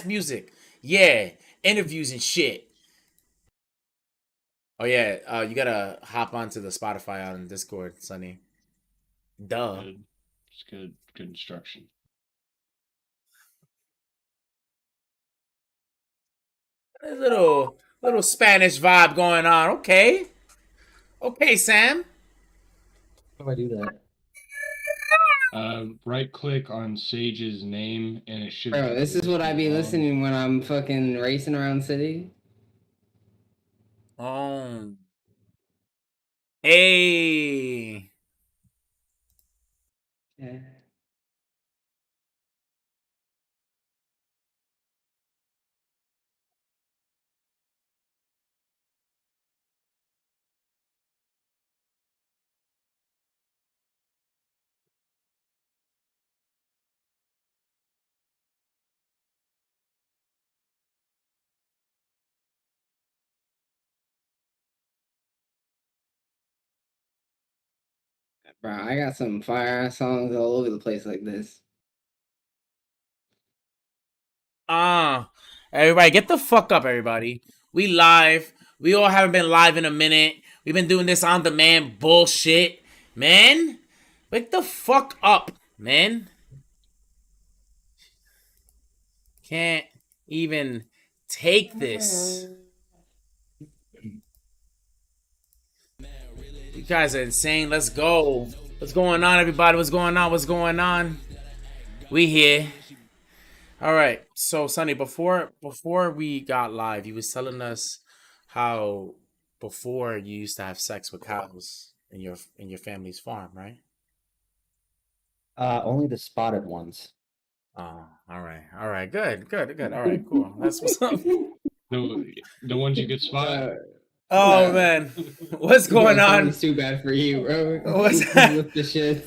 music. Yeah, interviews and shit. Oh yeah, you gotta hop onto the Spotify on Discord, Sonny. Duh. Good. It's good. Good instruction. A little Spanish vibe going on. Okay, okay, Sam. How do I do that? Right click on Sage's name, and it should Bro, give this you a is what list I of be songs. listening when I'm fucking racing around city. Oh, hey. Yeah. Bro, I got some fire ass songs all over the place like this. Ah, everybody, get the fuck up, everybody. We live. We all haven't been live in a minute. We've been doing this on demand bullshit, man. Wake the fuck up, man. Can't even take this. You guys are insane. Let's go. What's going on, everybody? What's going on? What's going on? We here. All right. So, Sonny, before we got live, you was telling us how before you used to have sex with cows in your family's farm, right? Only the spotted ones. Oh, all right. All right. Good. Good. Good. All right. Cool. That's what's up. The ones you could spot. Uh, Oh bro, man, what's bro, going on? Sonny's too bad for you, bro. What's He's with the shits.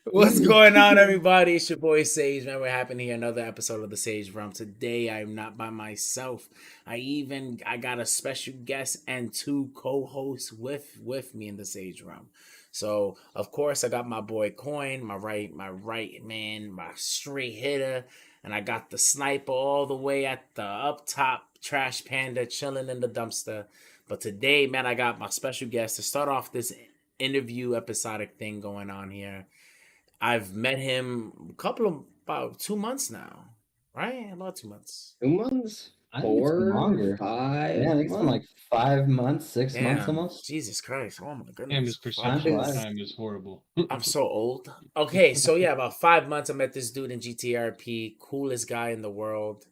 What's going on, everybody? It's your boy Sage, man. We're having here another episode of the Sage Realm. Today, I'm not by myself. I got a special guest and two co-hosts with me in the Sage Realm. So, of course, I got my boy Coin, my right man, my straight hitter, and I got the sniper all the way at the up top, Trash Panda chilling in the dumpster. But today, man, I got my special guest to start off this interview episodic thing going on here. I've met him a couple of about 2 months now, right? About 2 months. 2 months? I think it's been 4, longer. 5 Yeah, I think it's been like months? 5 months, 6 months Damn, almost. Jesus Christ! Oh my And goodness, his fuck. Time perception of flies. time is horrible. I'm so old. Okay, so yeah, about 5 months. I met this dude in GTRP, coolest guy in the world.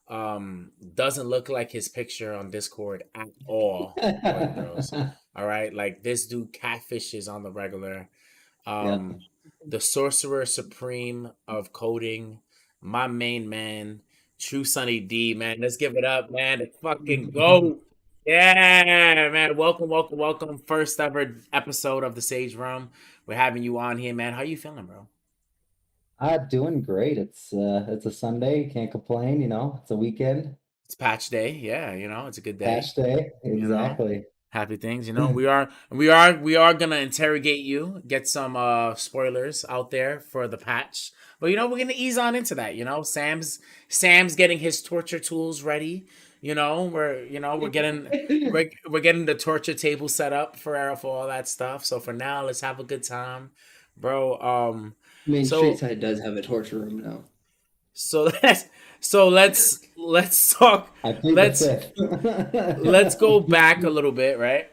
Doesn't look like his picture on Discord at all, boy and girls. All right, like this dude catfishes on the regular. Yeah. The sorcerer supreme of coding, my main man, TrueSunnyD, man. Let's give it up, man. Let's fucking go. Yeah, man. Welcome, welcome, welcome. First ever episode of the Sage Room. We're having you on here, man. How you feeling, bro? Doing great. It's a Sunday, can't complain, It's a weekend. It's patch day. Yeah, it's a good day. Patch day. You know, Exactly. happy things. We are gonna interrogate you, get some spoilers out there for the patch. But we're gonna ease on into that. Sam's getting his torture tools ready. We're getting the torture table set up for all that stuff. So for now, let's have a good time, bro. I mean, Street So Side does have a torture room now. so let's talk. I plead the Let's fifth. let's go back a little bit, right?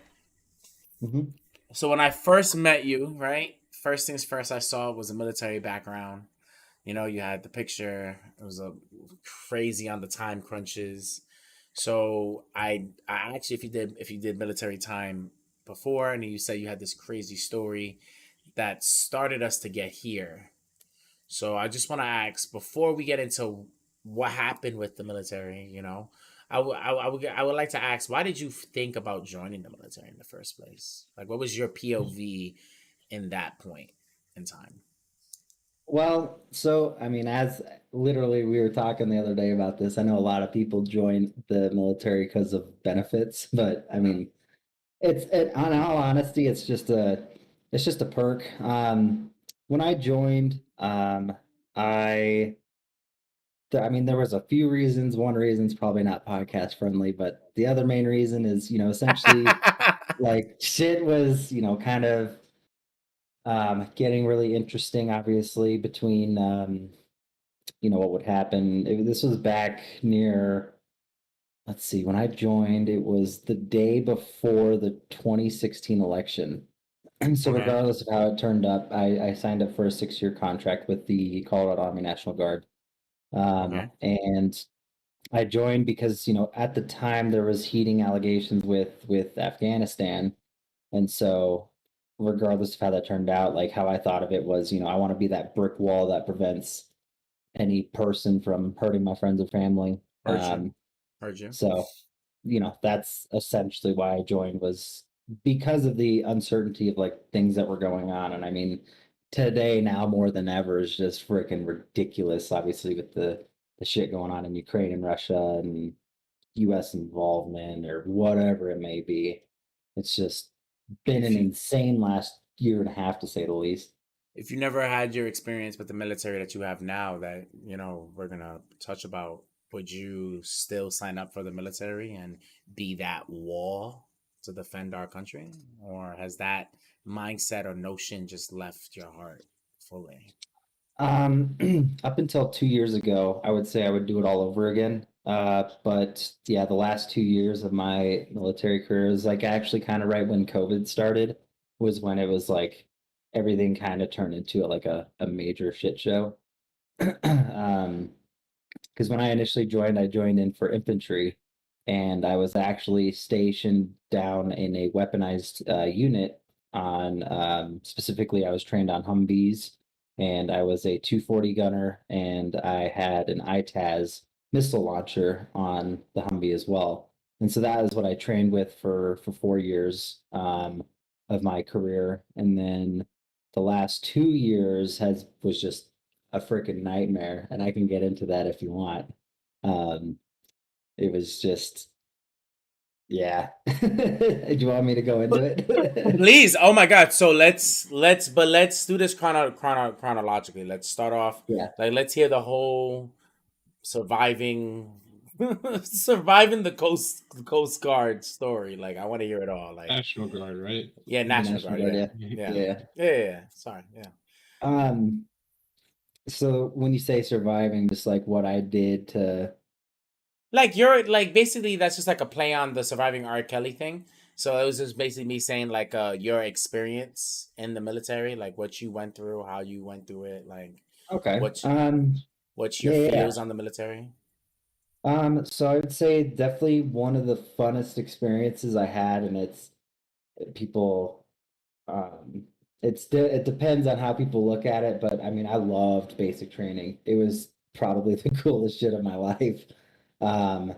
Mhm. So when I first met you, right? First things first I saw was a military background. You had the picture. It was a crazy on the time crunches. So I actually, if you did military time before, and you said you had this crazy story that started us to get here. So I just want to ask before we get into what happened with the military. I would like to ask, why did you think about joining the military in the first place? Like, what was your POV in that point in time? Well, so I mean, as literally we were talking the other day about this, I know a lot of people join the military because of benefits, but I Mhm. mean, on all honesty, it's just a perk. When I joined, I I mean, there was a few reasons. One reason's probably not podcast friendly, but the other main reason is, essentially like shit was, kind of getting really interesting, obviously, between what would happen. This was back near, let's see, when I joined, it was the day before the 2016 election. So Okay. regardless of how it turned up, I signed up for a 6-year contract with the Colorado Army National Guard. Okay. And I joined because, at the time there was heating allegations with Afghanistan. And so regardless of how that turned out, like how I thought of it was, I want to be that brick wall that prevents any person from hurting my friends or family. Heard you. Heard you. So, that's essentially why I joined, was because of the uncertainty of like things that were going on. And I mean, today now more than ever is just freaking ridiculous, obviously, with the shit going on in Ukraine and Russia and US involvement or whatever it may be. It's just been If an you insane last year and a half, to say the least. if you never had your experience with the military that you have now, that we're gonna touch about, would you still sign up for the military and be that wall to defend our country, or has that mindset or notion just left your heart fully? Up until 2 years ago, I would say I would do it all over again. But yeah, the last 2 years of my military career is like actually kind of right when COVID started, was when it was like everything kind of turned into like a major shit show. um, because when I initially joined, I joined in for infantry, and I was actually stationed down in a weaponized unit on, specifically, I was trained on Humvees, and I was a 240 gunner, and I had an ITAS missile launcher on the Humvee as well. And so that is what I trained with for 4 years of my career, and then the last 2 years was just a freaking nightmare, and I can get into that if you want. Um, it was just, yeah. Do you want me to go into it? Please, oh my God! So let's do this chronologically. Let's start off, Yeah. like, let's hear the whole surviving surviving the Coast Guard story. Like, I want to hear it all. Like, National Guard, right? yeah, The National National Guard. Guard, Yeah, yeah. yeah, Yeah. yeah. Sorry, yeah. Um, so when you say surviving, just like what I did to, Like, you're like, basically that's just like a play on the surviving R. Kelly thing. So it was just basically me saying, like, your experience in the military, like what you went through, how you went through it, like okay. what's what's your Yeah, yeah, yeah. feels on the military. So I would say definitely one of the funnest experiences I had, and it's people, um, it depends on how people look at it, but I mean, I loved basic training. It was probably the coolest shit of my life. Um,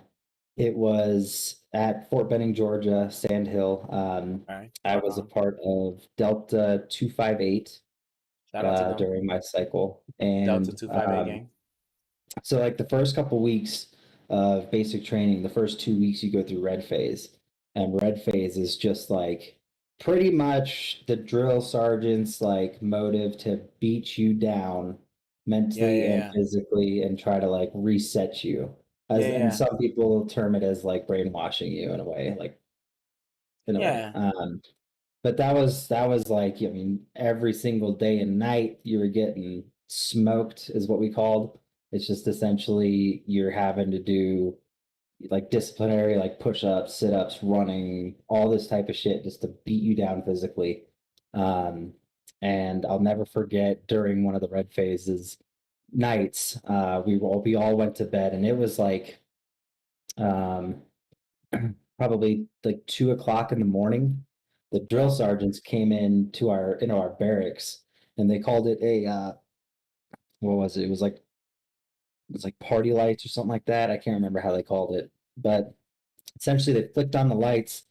it was at Fort Benning, Georgia, Sand Hill. All right, I rock was a on. part of Delta 258 Shout out to them. during my cycle, Delta and 258 gang. so like the first couple weeks of basic training, the first 2 weeks you go through red phase. And red phase is just like pretty much the drill sergeant's like motive to beat you down Yeah, mentally yeah, and yeah, physically and try to like reset you. yeah, As and yeah, some people term it as like brainwashing you in a way, like in a way. yeah. But that was like, I mean, every single day and night you were getting smoked, is what we called. It's just essentially you're having to do like disciplinary, like push-ups, sit-ups, running, all this type of shit just to beat you down physically. Um, and I'll never forget during one of the red phases nights, we all went to bed, and it was like um probably like 2 o'clock in the morning. The drill Yeah. sergeants came into our barracks, and they called it a what was it? It was like party lights or something like that. I can't remember how they called it, but essentially they flicked on the lights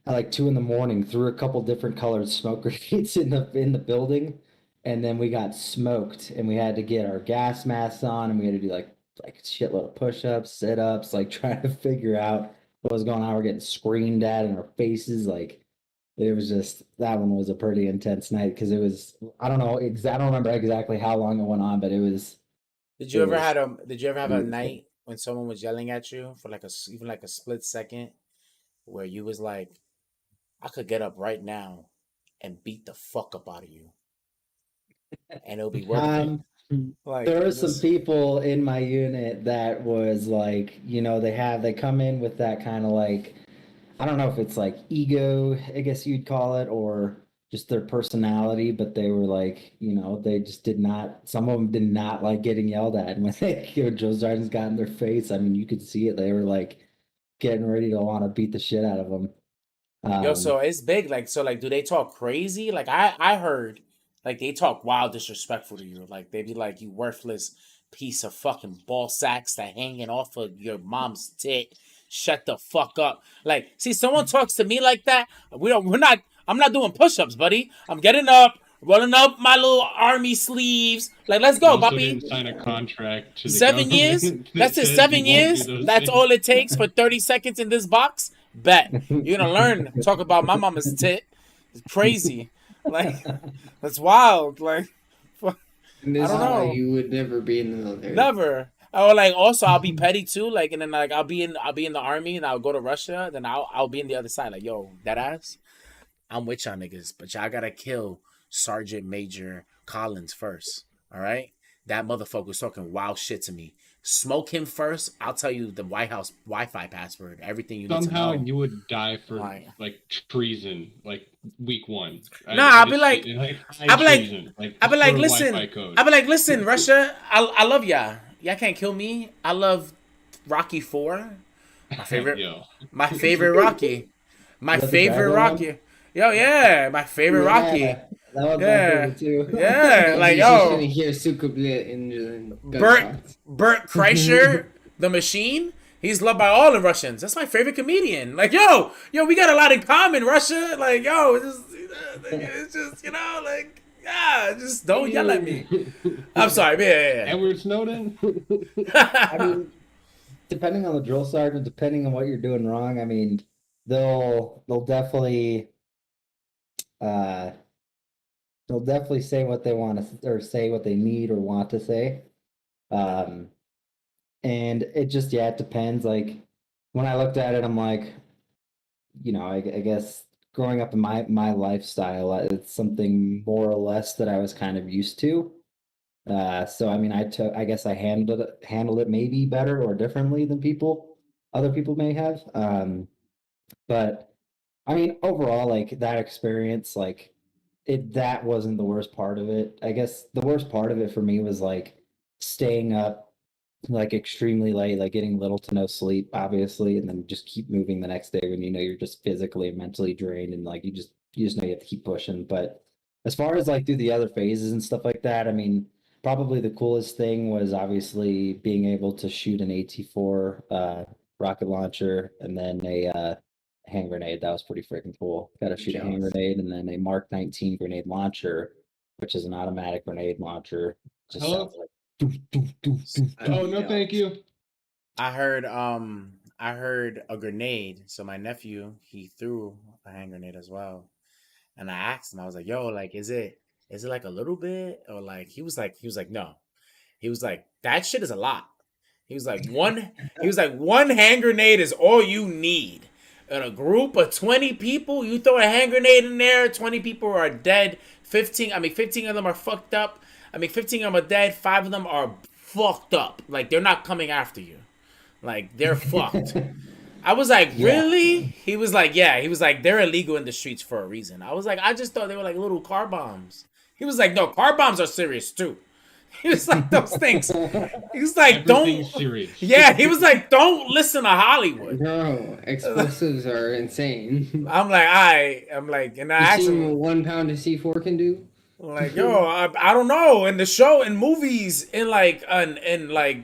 at like 2 in the morning, threw a couple different colored smoke grenades in the building, and then we got smoked, and we had to get our gas masks on, and we had to do like shitload of push-ups, sit-ups, like trying to figure out what was going on. We're getting screamed at in our faces, like it was just, that one was a pretty intense night because it was, I don't know, I don't remember exactly how long it went on, but Did you It ever was had a Did you ever have a beautiful. night when someone was yelling at you for like even like a split second where you was like, I could get up right now and beat the fuck up out of you, and it'll be worth it. Um, Like there were some this. people in my unit that was like, they come in with that kind of like, I don't know if it's like ego, I guess you'd call it, or just their personality, but they were like, they just did not, some of them did not like getting yelled at. And when Joe Sargent's got in their face, I mean, you could see it. They were like getting ready to want to beat the shit out of them. Yo, Um, so it's big. Like, so, like, do they talk crazy? Like, I heard, like, they talk wild disrespectful to you. Like, they be like, you worthless piece of fucking ball sacks that hanging off of your mom's tit. Shut the fuck up. Like, see, someone talks to me like that. I'm not doing push-ups, buddy. I'm getting up, rolling up my little army sleeves. Like, let's You go, also puppy. didn't sign a contract to the 7 years? government that That's it, says you seven won't do years? those That's things. all it takes for 30 seconds in this box? Bet. You're gonna learn. Talk about my mama's tit. It's crazy. Like, that's wild. Like, And I this don't is why know. you would never be in the military. Never. Or like also I'll be petty too. Like and then like I'll be in the army and I'll go to Russia. Then I'll be in the other side. Like, yo, that ass. I'm with y'all niggas, but y'all gotta kill Sergeant Major Collins first. All right, that motherfucker was talking wild shit to me. Smoke him first. I'll tell you the White House Wi-Fi password. Everything you need to Somehow know. you would die for Like, like treason, like week one. nah, I I'll be just like, like high I'll be like, treason, like I'll be like, for listen, Wi-Fi code. I'll be like, listen, Russia, I love y'all. Y'all can't kill me. I love Rocky 4. My favorite, Yo, my favorite Rocky. My is that the favorite dragon one? Rocky. Yo, yeah, my favorite Rocky. Yeah, that was my Yeah, favorite too. yeah, And like you just gonna yo, hear Sukablit and Bert gunshots. Bert Kreischer, the machine. He's loved by all the Russians. That's my favorite comedian. Like yo, we got a lot in common, Russia. Like yo, it's just like yeah, just don't yell at me. I'm sorry, yeah. Edward Snowden. I mean, depending on the drill sergeant, depending on what you're doing wrong, I mean, they'll definitely uh they'll definitely say what they want to or say what they need or want to say. Um, and it just it depends. Like when I looked at it, I'm like, I guess growing up in my lifestyle, it's something more or less that I was kind of used to. So I mean, I guess I handled it maybe better or differently than other people may have. But I mean, overall, like that experience, like that wasn't the worst part of it. I guess the worst part of it for me was like staying up like extremely late, like getting little to no sleep, obviously, and then just keep moving the next day when you're just physically and mentally drained and like you just know you have to keep pushing. But as far as like through the other phases and stuff like that, I mean, probably the coolest thing was obviously being able to shoot an AT4 rocket launcher and then a hand grenade. That was pretty freaking cool. Got to shoot a hand Jealous. grenade and then a Mark 19 grenade launcher, which is an automatic grenade launcher. Just Hello? sounds like doof, doof, doof, doof, I'm doof. Oh no, thank you. I heard a grenade. So my nephew, he threw a hand grenade as well. And I asked him, I was like, yo, like, is it like a little bit? Or like he was like, no. He was like, that shit is a lot. He was like, one hand grenade is all you need. In a group of 20 people, you throw a hand grenade in there, 20 people are dead. 15 of them are fucked up. 15 of them are dead, 5 of them are fucked up. Like they're not coming after you. Like they're fucked. I was like, Yeah. really? He was like, yeah. He was like, they're illegal in the streets for a reason. I was like, I just thought they were like little car bombs. He was like, no, car bombs are serious too. He was like, those things. He was like, Everything's don't. serious. Yeah, he was like, don't listen to Hollywood. Bro, explosives are insane. I'm like, I'm like, and I You asked seen him, what 1 pound of C4 can do? like, yo, I don't know. In the show, in movies, in like,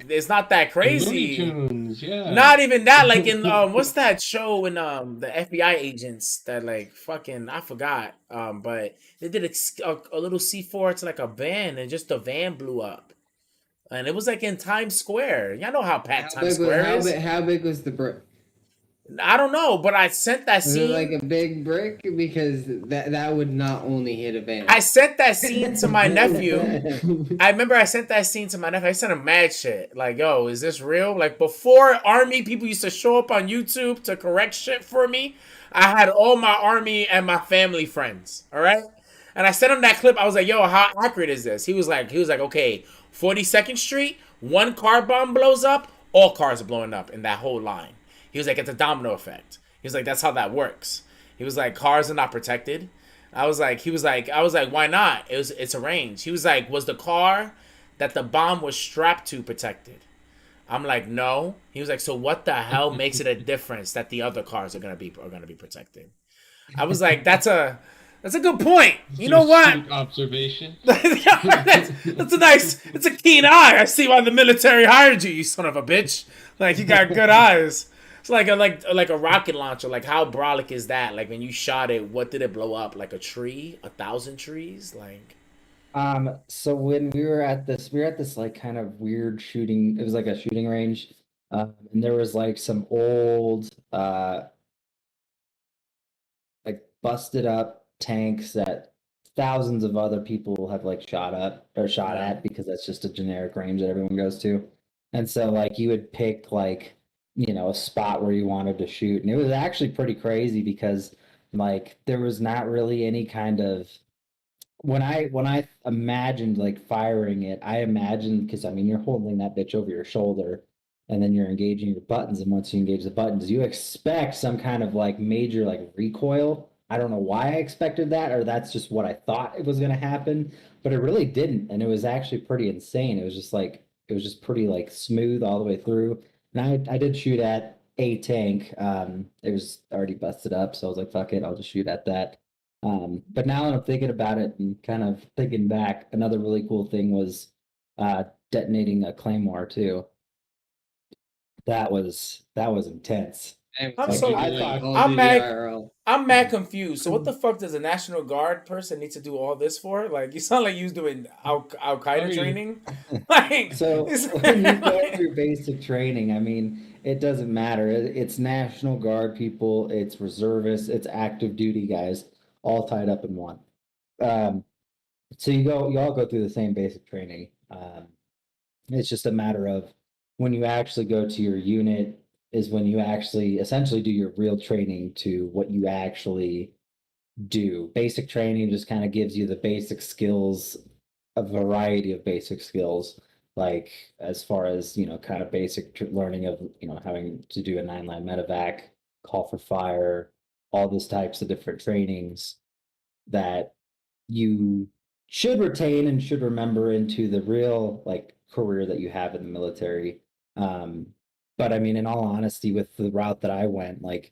it's not that And Looney crazy. Tunes, yeah. Not even that. Like in what's that show in the FBI agents that like fucking I forgot. But they did a little C4 to like a van and just the van blew up, and it was like in Times Square. Y'all know how packed Times Square is. How big was the brick? I don't know, but I sent that Was it like scene. a big brick? Because that would not only hit a van. I sent that scene to my nephew. I remember I sent that scene to my nephew. I sent him mad shit. Like, yo, is this real? Like, before Army people used to show up on YouTube to correct shit for me, I had all my Army and my family friends. All right? And I sent him that clip. I was like, yo, how accurate is this? He was like, okay, 42nd Street, one car bomb blows up, all cars are blowing up in that whole line. He was like, it's a domino effect. He was like, that's how that works. He was like, cars are not protected. I was like, why not? It's arranged. He was like, was the car that the bomb was strapped to protected? I'm like, no. He was like, so what the hell makes it a difference that the other cars are gonna be protected? I was like, that's a good point. You know what? Astute observation. It's a keen eye. I see why the military hired you, you son of a bitch. Like, you got good eyes. It's like a rocket launcher. Like, how brolic is that? Like, when you shot it, what did it blow up? Like a tree, 1,000 trees. Like, So when we were at this like kind of weird shooting. It was like a shooting range, and there was like some old, like busted up tanks that thousands of other people have like shot up or shot Yeah. at because that's just a generic range that everyone goes to. And so like you would pick like, a spot where you wanted to shoot. And it was actually pretty crazy because like there was not really any kind of when I imagined like firing it, I imagined because I mean you're holding that bitch over your shoulder and then you're engaging your buttons, and once you engage the buttons, you expect some kind of like major like recoil. I don't know why I expected that, or that's just what I thought it was gonna happen, but it really didn't, and it was actually pretty insane. It was just pretty like smooth all the way through. And I did shoot at a tank. It was already busted up, so I was like, fuck it, I'll just shoot at that. But now that I'm thinking about it and kind of thinking back, another really cool thing was detonating a claymore too. That was intense. I'm I'm Like so I thought, Call of I'm Duty mad. IRL. I'm mad confused. So what the fuck does a National Guard person need to do all this for? Like, you sound like you was doing Al Qaeda Sorry. training. Like, so when you go through basic training, I mean, it doesn't matter. It's National Guard people, it's reservists, it's active duty guys, all tied up in one. Um, so you all go through the same basic training. It's just a matter of when you actually go to your unit is when you actually essentially do your real training to what you actually do. Basic training just kind of gives you the basic skills, a variety of basic skills, like as far as, kind of basic learning of, having to do a 9-line medevac, call for fire, all these types of different trainings that you should retain and should remember into the real like career that you have in the military. Um, but I mean, in all honesty, with the route that I went, like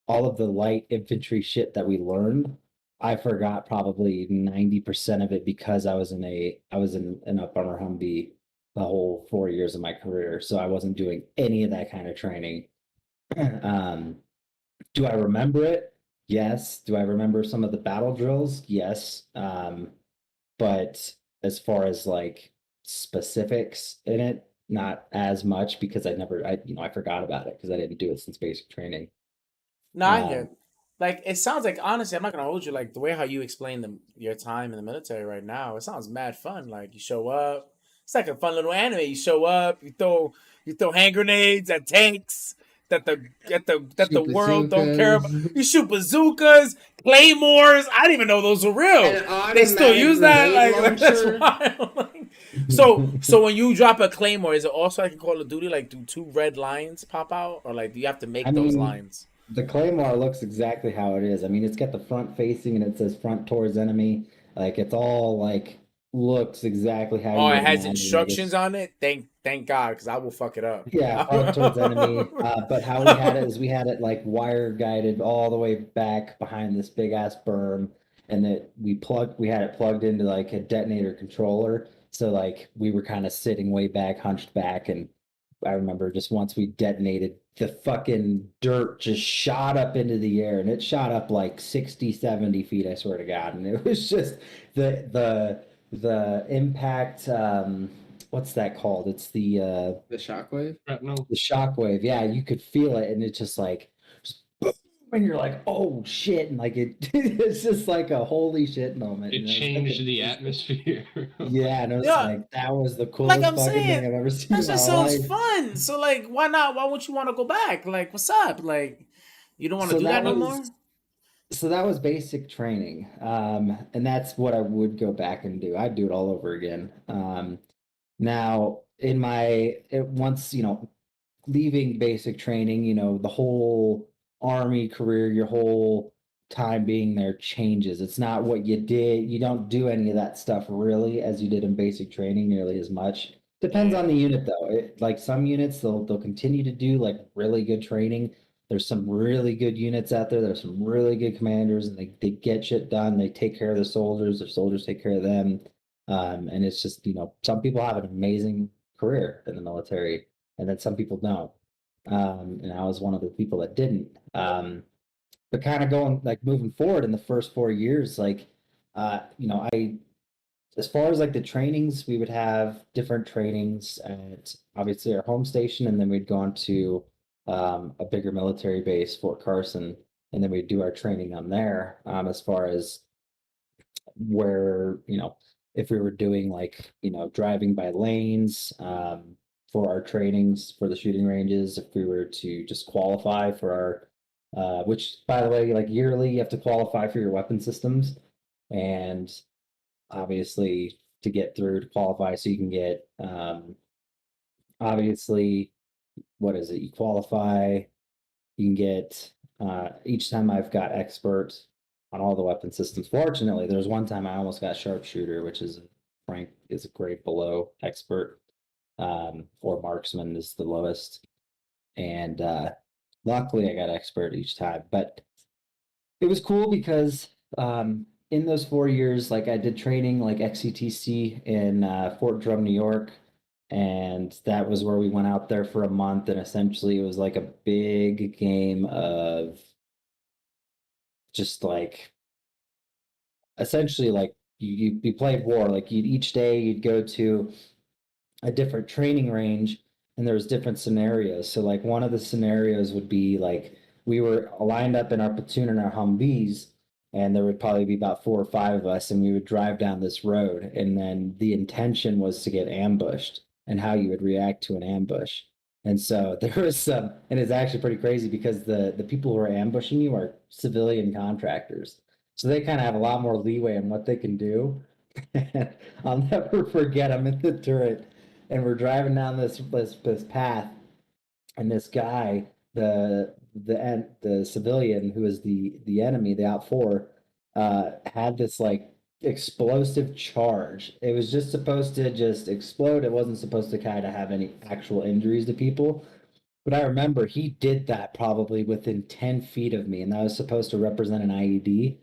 all of the light infantry shit that we learned, I forgot probably 90% of it because I was in an up on Humvee the whole 4 years of my career. So I wasn't doing any of that kind of training. um, do I remember it? Yes. Do I remember some of the battle drills? Yes. But as far as like specifics in it, not as much because I forgot about it because I didn't do it since basic training. no, I Um, get. Like, it sounds like, honestly, I'm not gonna hold you. Like, the way how you explain your time in the military right now, it sounds mad fun. Like, you show up, it's like a fun little anime. You show up, you throw hand grenades at tanks that the Shoot world don't care about. bazookas. You shoot bazookas, claymores. I didn't even know those were real. An They still automatic use that. grenade Like that's launcher. wild. Like, so when you drop a claymore, is it also like in Call of Duty? Like, do two red lines pop out, or like do you have to I make those mean, lines? the Claymore looks exactly how it is. I mean, it's got the front facing and it says front towards enemy. Like it's all like looks exactly how Oh, you it would has imagine. Like instructions it's on it. Thank God, because I will fuck it up. yeah, front towards enemy. But how we had it is we had it like wire guided all the way back behind this big ass berm, and that we had it plugged into like a detonator controller. So like we were kind of sitting way back, hunched back, and I remember just once we detonated, the fucking dirt just shot up into the air, and it shot up like 60, 70 feet, I swear to God. And it was just the impact, what's that called? It's The shockwave. Shrapnel. the shockwave. Yeah, you could feel it, and it just like and you're like, oh shit, and like it's just like a holy shit moment. It And was changed the amazing. atmosphere. Yeah, and it was Yeah, like that was the like coolest I'm fucking thing saying, I've ever seen that in my just sounds life. fun. So like, why not? Why wouldn't you want to go back? Like, what's up? Like, you don't want to So do that that no was more? so that was basic training. And that's what I would go back and do. I'd do it all over again. Now in once, leaving basic training, the whole army career, your whole time being there changes. It's not what you did. You don't do any of that stuff really as you did in basic training nearly as much. Depends on Yeah. the unit though. Like some units, they'll continue to do like really good training. There's some really good units out there. There's some really good commanders, and they get shit done. They take care of the soldiers. Their soldiers take care of them. And it's just, some people have an amazing career in the military, and then some people don't. And I was one of the people that didn't. But kind of going like moving forward in the first 4 years, like, I as far as like the trainings, we would have different trainings at obviously our home station, and then we'd go on to a bigger military base, Fort Carson, and then we'd do our training on there. As far as where, if we were doing like, driving by lanes for our trainings for the shooting ranges, if we were to just qualify for which by the way, like yearly, you have to qualify for your weapon systems. And obviously to get through to qualify so you can get, obviously, what is it? You qualify, you can get, each time I've got expert on all the weapon systems. Fortunately, there's one time I almost got sharpshooter, which is rank is a grade below expert, or marksman is the lowest. And luckily I got expert each time. But it was cool because in those 4 years, like I did training like XCTC in Fort Drum, New York, and that was where we went out there for a month, and essentially it was like a big game of just like essentially like you played war. Like each day you'd go to a different training range, and there was different scenarios. So like one of the scenarios would be like we were lined up in our platoon in our Humvees, and there would probably be about 4 or 5 of us, and we would drive down this road, and then the intention was to get ambushed and how you would react to an ambush. And so there was some, and it's actually pretty crazy because the people who are ambushing you are civilian contractors. So they kind of have a lot more leeway in what they can do. I'll never forget. I'm in the turret, and we're driving down this path, and this guy, the civilian who is the enemy, the out four, had this like explosive charge. It was just supposed to just explode. It wasn't supposed to kind of have any actual injuries to people. But I remember he did that probably within 10 feet of me, and that was supposed to represent an IED.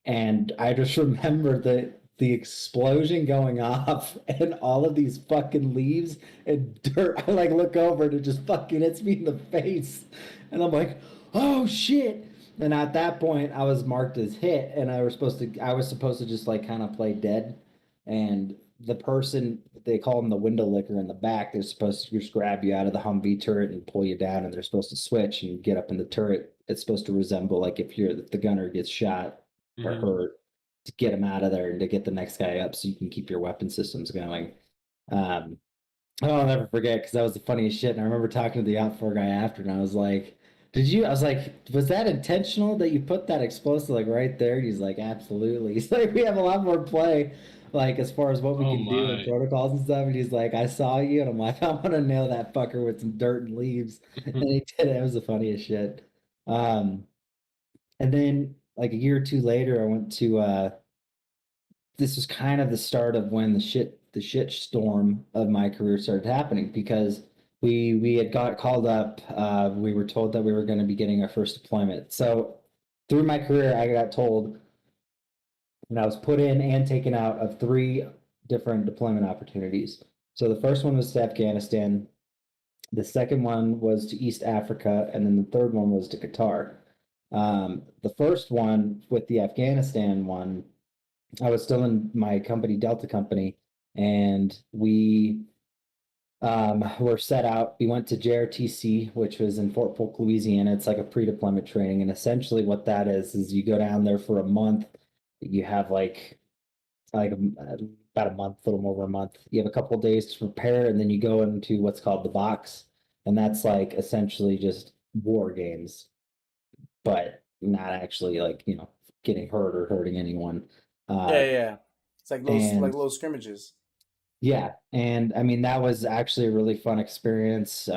And I just remember the explosion going off and all of these fucking leaves and dirt. I like look over and it just fucking hits me in the face. And I'm like, oh shit. And at that point I was marked as hit, and I was supposed to just like kind of play dead. And the person, they call them the window licker in the back, they're supposed to just grab you out of the Humvee turret and pull you down, and they're supposed to switch and get up in the turret. It's supposed to resemble like if the gunner gets shot or hurt, to get him out of there and to get the next guy up so you can keep your weapon systems going. Um, I'll never forget because that was the funniest shit. And I remember talking to the out four guy after, and I was like, "Did you?" I was like, "Was that intentional that you put that explosive like right there?" And he's like, "Absolutely." He's like, "We have a lot more play, like as far as what we Oh can do and my. protocols and stuff." And he's like, "I saw you," and I'm like, "I'm gonna nail that fucker with some dirt and leaves." And he did it. It was the funniest shit. Um, and then like a year or two later, I went to this was kind of the start of when the shit storm of my career started happening, because we had got called up. We were told that we were going to be getting our first deployment. So through my career, I got told, and I was put in and taken out of 3 different deployment opportunities. So the first one was to Afghanistan, the second one was to East Africa, and then the third one was to Qatar. The first one with the Afghanistan one, I was still in my company, Delta Company, and we We're set out. We went to JRTC, which was in Fort Polk, Louisiana. It's like a pre-deployment training, and essentially what that is you go down there for a month. You have about a month, a little over a month. You have a couple of days to prepare, and then you go into what's called the box, and that's like essentially just war games, but not actually like getting hurt or hurting anyone. Yeah, yeah. It's like And little scrimmages. yeah, and I mean that was actually a really fun experience.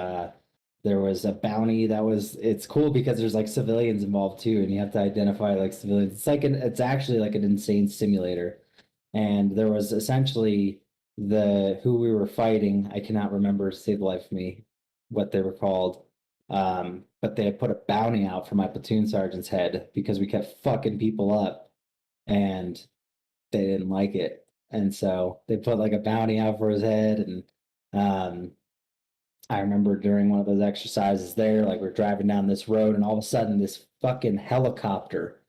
There was a bounty it's cool because there's like civilians involved too, and you have to identify like civilians. It's actually like an insane simulator. And there was essentially the who we were fighting. I cannot remember to save the life of me what they were called. But they had put a bounty out for my platoon sergeant's head because we kept fucking people up and they didn't like it. And so they put like a bounty out for his head. And I remember during one of those exercises there, like we're driving down this road, and all of a sudden this fucking helicopter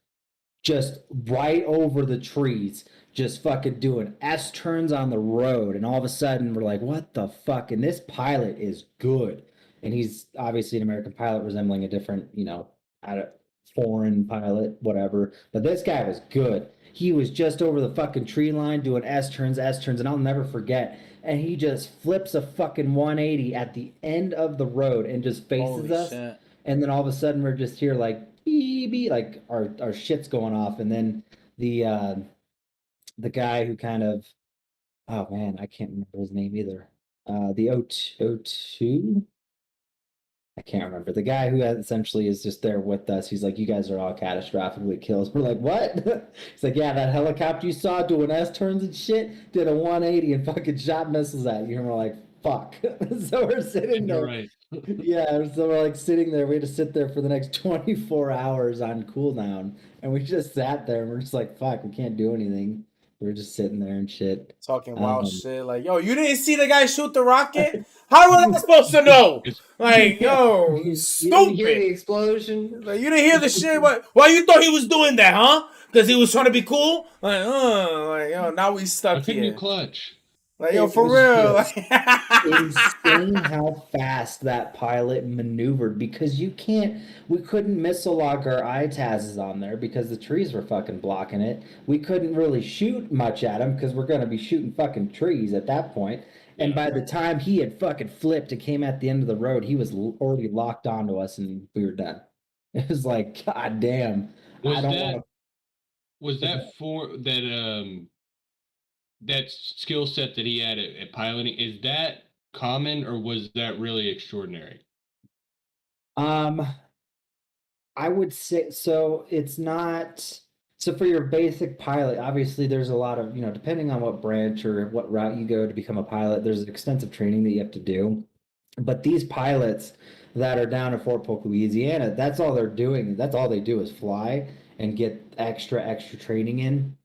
just right over the trees, just fucking doing S turns on the road. And all of a sudden we're like, what the fuck? And this pilot is good. And he's obviously an American pilot resembling a different, out of foreign pilot, whatever. But this guy was good. He was just over the fucking tree line doing S turns, and I'll never forget. And he just flips a fucking 180 at the end of the road and just faces Holy us. shit. And then all of a sudden we're just here like beep, beep, like our shit's going off. And then the guy who kind of, oh man, I can't remember his name either. The O2, I can't remember. The guy who essentially is just there with us. He's like, you guys are all catastrophically killed. We're like, what? He's like, yeah, that helicopter you saw doing S turns and shit did a 180 and fucking shot missiles at you. And we're like, fuck. So we're sitting there. Right. Yeah, so we're like sitting there. We had to sit there for the next 24 hours on cooldown. And we just sat there and we're just like, fuck, we can't do anything. We're just sitting there and shit. Talking wild Um, shit. Like, yo, you didn't see the guy shoot the rocket? How was I supposed to know? It's Like, yo, You you didn't hear the stupid. explosion? Like, you didn't hear the shit? Why you thought he was doing that, huh? Because he was trying to be cool? Like, yo, now we how stuck couldn't you here. clutch? Like, yo, It for was real. just Like, insane how fast that pilot maneuvered because we couldn't missile lock our ITASs on there because the trees were fucking blocking it. We couldn't really shoot much at him because we're going to be shooting fucking trees at that point. And Yeah. by the time he had fucking flipped and came at the end of the road, he was already locked onto us and we were done. It was like, God damn, I Was don't that want was to. that for that skill set that he had at piloting, is that common or was that really extraordinary? Um, I would say so. It's not so for your basic pilot. Obviously, there's a lot of depending on what branch or what route you go to become a pilot. There's extensive training that you have to do. But these pilots that are down in Fort Polk, Louisiana, that's all they're doing. That's all they do is fly and get extra training in.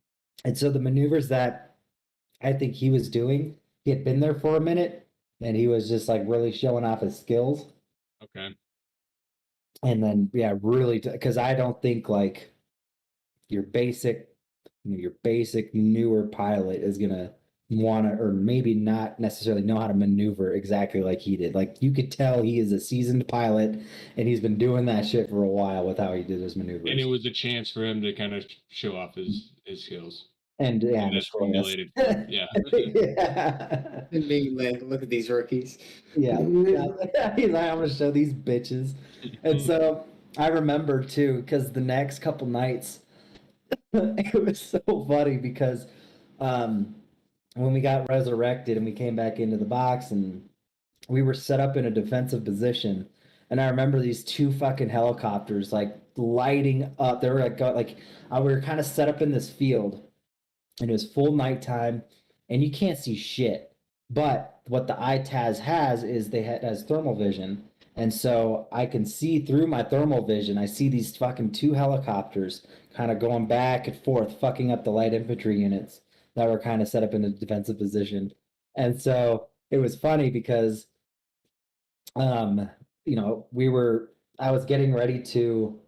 And so the maneuvers that I think he was doing, he had been there for a minute, and he was just like really showing off his skills. Okay. And then yeah, really, because I don't think like your basic your basic newer pilot is gonna want to, or maybe not necessarily know how to maneuver exactly like he did. Like you could tell he is a seasoned pilot and he's been doing that shit for a while with how he did his And it maneuvers. was a chance for him to kind of show off his skills. And yeah, And to that's show us. formulated for yeah. Yeah. And being like, look at these rookies. Yeah. He's like, I'm gonna show these bitches. And so I remember too, because the next couple nights it was so funny because um when we got resurrected and we came back into the box and we were set up in a defensive position. And I remember these two fucking helicopters like lighting up. They were we were kind of set up in this field and it was full nighttime and you can't see shit. But what the ITAS has is has thermal vision. And so I can see through my thermal vision. I see these fucking two helicopters kind of going back and forth, fucking up the light infantry units that were kind of set up in a defensive position. And so it was funny because um, I was getting ready to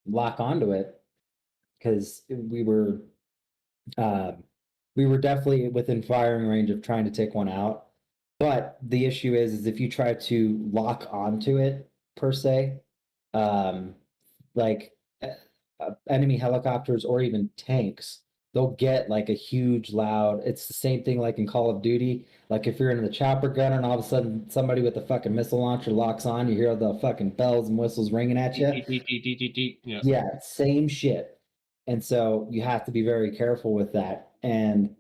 lock onto it because uh, we were definitely within firing range of trying to take one out. But the issue is if you try to lock onto it per se, um, like enemy helicopters or even tanks, they'll get like a huge loud. It's the same thing like in Call of Duty. Like if you're in the chopper gunner and all of a sudden somebody with a fucking missile launcher locks on, you hear the fucking bells and whistles ringing at you. Yeah. Yeah, same shit. And so you have to be very careful with that. And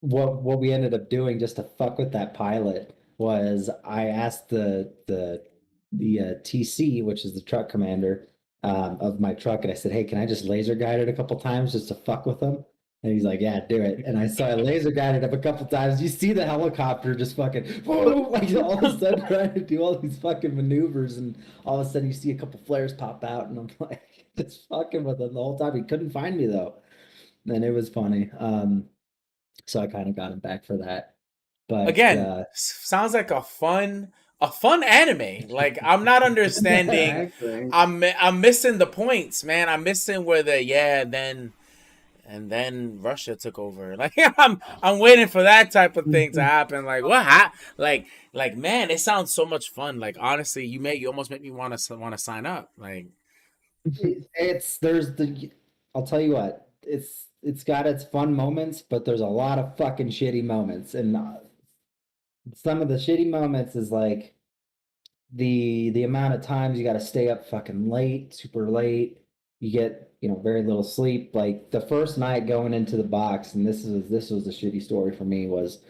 what we ended up doing just to fuck with that pilot was I asked the TC, which is the truck commander of my truck, and I said, "Hey, can I just laser guide it a couple times just to fuck with him?" And he's like, "Yeah, do it." And I laser guided up a couple times. You see the helicopter just fucking whoa, like all of a sudden trying to do all these fucking maneuvers, and all of a sudden you see a couple flares pop out, and I'm like, just fucking with him the whole time. He couldn't find me though, and it was funny. So I kind of got him back for that. But Again, sounds like a fun anime. Like I'm not understanding. Actually, I'm missing the points, man. I'm missing where the then Russia took over. Like I'm waiting for that type of thing to happen. Like what? Like man, it sounds so much fun. Like honestly, you almost make me want to sign up. Like it's there's the I'll tell you what, it's got its fun moments, but there's a lot of fucking shitty moments, and some of the shitty moments is like the amount of times you got to stay up fucking late, super late. You get very little sleep. Like the first night going into the box, and this was a shitty story for me was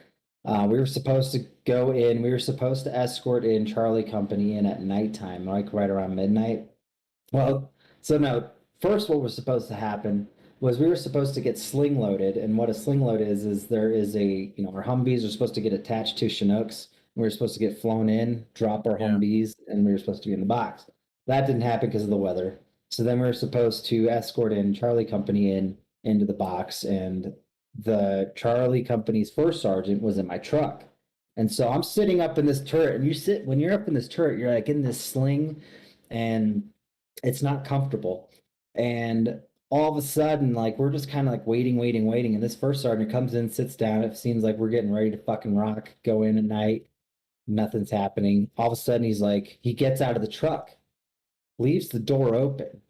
we were supposed to go in. We were supposed to escort in Charlie Company in at nighttime, like right around midnight. Well, so no, first what was supposed to happen was we were supposed to get sling loaded, and what a sling load is there is our Humvees are supposed to get attached to Chinooks. We were supposed to get flown in, drop our Yeah. Humvees, and we were supposed to be in the box. That didn't happen because of the weather. So then we were supposed to escort in Charlie Company into the box, and the Charlie Company's first sergeant was in my truck. And so I'm sitting up in this turret, and when you're up in this turret, you're like in this sling, and it's not comfortable. And all of a sudden, like we're just kind of like waiting. And this first sergeant comes in, sits down. It seems like we're getting ready to fucking rock, go in at night. Nothing's happening. All of a sudden, he gets out of the truck, leaves the door open,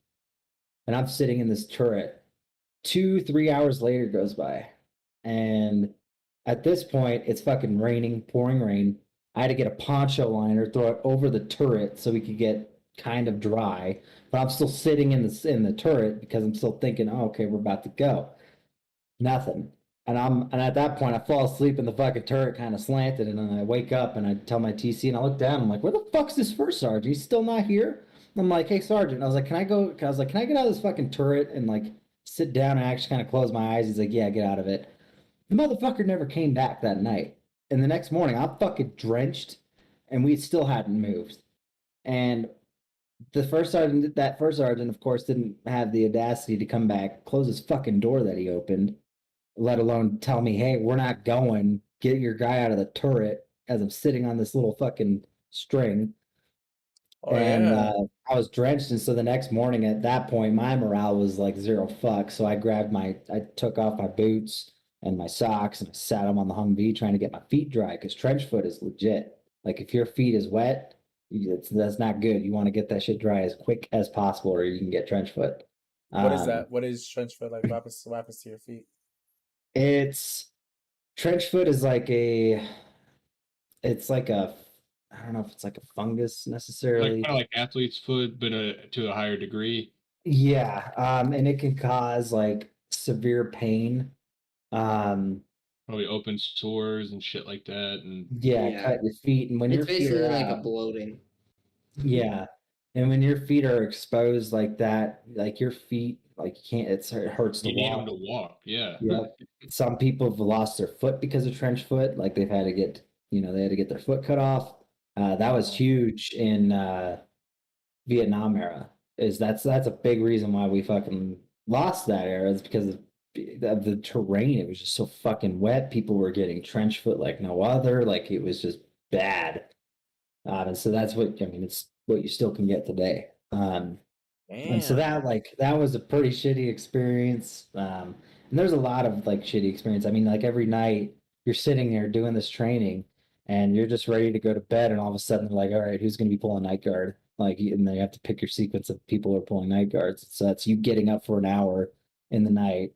and I'm sitting in this turret. 2, 3 hours later goes by. And at this point, it's fucking raining, pouring rain. I had to get a poncho liner, throw it over the turret so we could get kind of dry. But I'm still sitting in the turret because I'm still thinking, oh, okay, we're about to go. Nothing. And at that point I fall asleep in the fucking turret kind of slanted, and then I wake up and I tell my TC and I look down, I'm like, where the fuck's this first sergeant? He's still not here? I'm like, hey sergeant. I was like, can I go? I was like, can I get out of this fucking turret and like sit down and actually kind of close my eyes? He's like, yeah, get out of it. The motherfucker never came back that night. And the next morning, I'm fucking drenched, and we still hadn't moved. And that first sergeant, of course, didn't have the audacity to come back, close his fucking door that he opened, let alone tell me, hey, we're not going. Get your guy out of the turret as I'm sitting on this little fucking string. oh And yeah. I was drenched, and so the next morning, at that point, my morale was like zero fuck. So I took off my boots and my socks, and I sat them on the Humvee trying to get my feet dry because trench foot is legit. Like if your feet is wet, that's not good. You want to get that shit dry as quick as possible, or you can get trench foot. What is Um, that? What is trench foot like? What happens to your feet? it's trench foot is like it's like a, I don't know if it's like a fungus Like necessarily. kind of like athlete's foot, but to a higher degree. Yeah, and it can cause like severe pain. Probably open sores and shit like that. And Yeah, yeah, cut your feet, and when it's your feet are basically like a out, bloating. yeah, and when your feet are exposed like that, like your feet, like you can't, it hurts to you need them walk. to walk. Yeah. Yep. Some people have lost their foot because of trench foot, like they've had to get, they had to get their foot cut off. That was huge in Vietnam era. That's a big reason why we fucking lost that era is because of the terrain. It was just so fucking wet. People were getting trench foot like no other. Like it was just bad. And so that's what I mean. It's what you still can get today. And so Damn. that was a pretty shitty experience. And there's a lot of like shitty experience. I mean, like every night you're sitting there doing this training, and you're just ready to go to bed, and all of a sudden they're like, all right, who's going to be pulling night guard? Like, and they have to pick your sequence of people who are pulling night guards. So that's you getting up for an hour in the night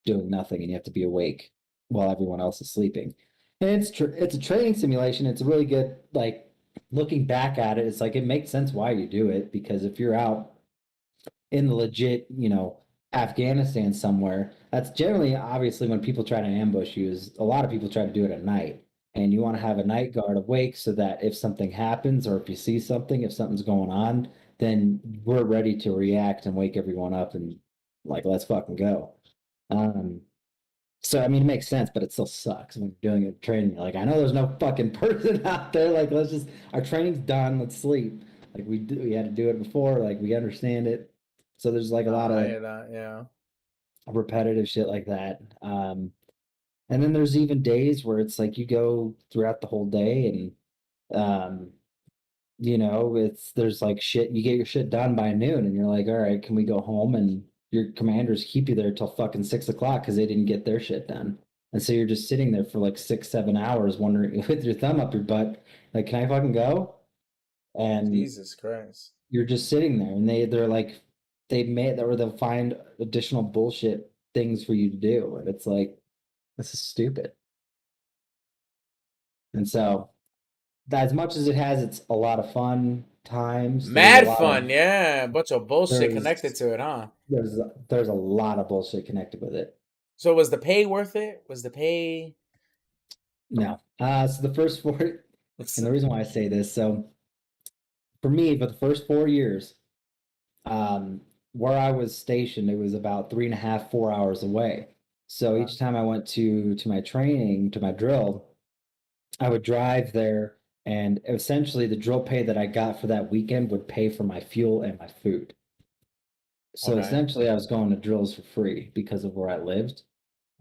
doing nothing, and you have to be awake while everyone else is sleeping. And it's a training simulation. It's a really good, like, looking back at it, it's like it makes sense why you do it, because if you're out in the legit, Afghanistan somewhere, that's generally obviously when people try to ambush you, is a lot of people try to do it at night. And you want to have a night guard awake so that if something happens, or if you see something, if something's going on, then we're ready to react and wake everyone up and, like, let's fucking go. Um, so I mean, it makes sense, but it still sucks when you're doing a training. Like, I know there's no fucking person out there. Like, let's just, our training's done. Let's sleep. Like, we had to do it before. Like, we understand it. So there's like a lot I of hear that. Yeah. repetitive shit like that. And then there's even days where it's like you go throughout the whole day, and it's there's like shit, you get your shit done by noon, and you're like, all right, can we go home? And your commanders keep you there till fucking 6 o'clock because they didn't get their shit done. And so you're just sitting there for like 6, 7 hours wondering with your thumb up your butt, like, can I fucking go? And Jesus Christ. you're just sitting there, and they're like, they'll find additional bullshit things for you to do. And it's like, this is stupid. And so, as much as it has, it's a lot of fun times. Mad fun, yeah. Bunch of bullshit there's connected to it, huh? there's a lot of bullshit connected with it. So was the pay worth it? Was the pay? No. So the first four, and the reason why I say this, so for me, for the first 4 years, where I was stationed, it was about 3.5, 4 hours away. So each time I went to my training, to my drill, I would drive there, and essentially the drill pay that I got for that weekend would pay for my fuel and my food. So Okay. essentially, I was going to drills for free because of where I lived.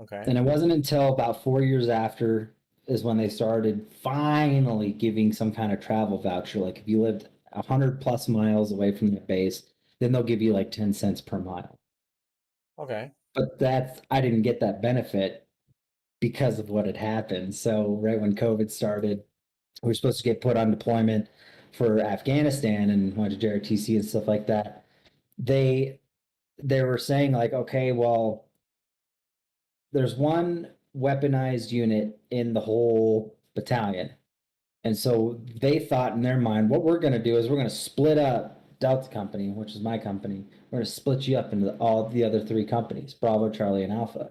Okay. And it wasn't until about 4 years after is when they started finally giving some kind of travel voucher. Like, if you lived 100+ miles away from the base, then they'll give you like 10 cents per mile. Okay. But I didn't get that benefit because of what had happened. So right when COVID started, we were supposed to get put on deployment for Afghanistan and went to JRTC and stuff like that. They were saying, like, okay, well, there's one weaponized unit in the whole battalion. And so they thought in their mind, what we're going to do is we're going to split up Delta Company, which is my company. We're going to split you up into all the other three companies, Bravo, Charlie, and Alpha.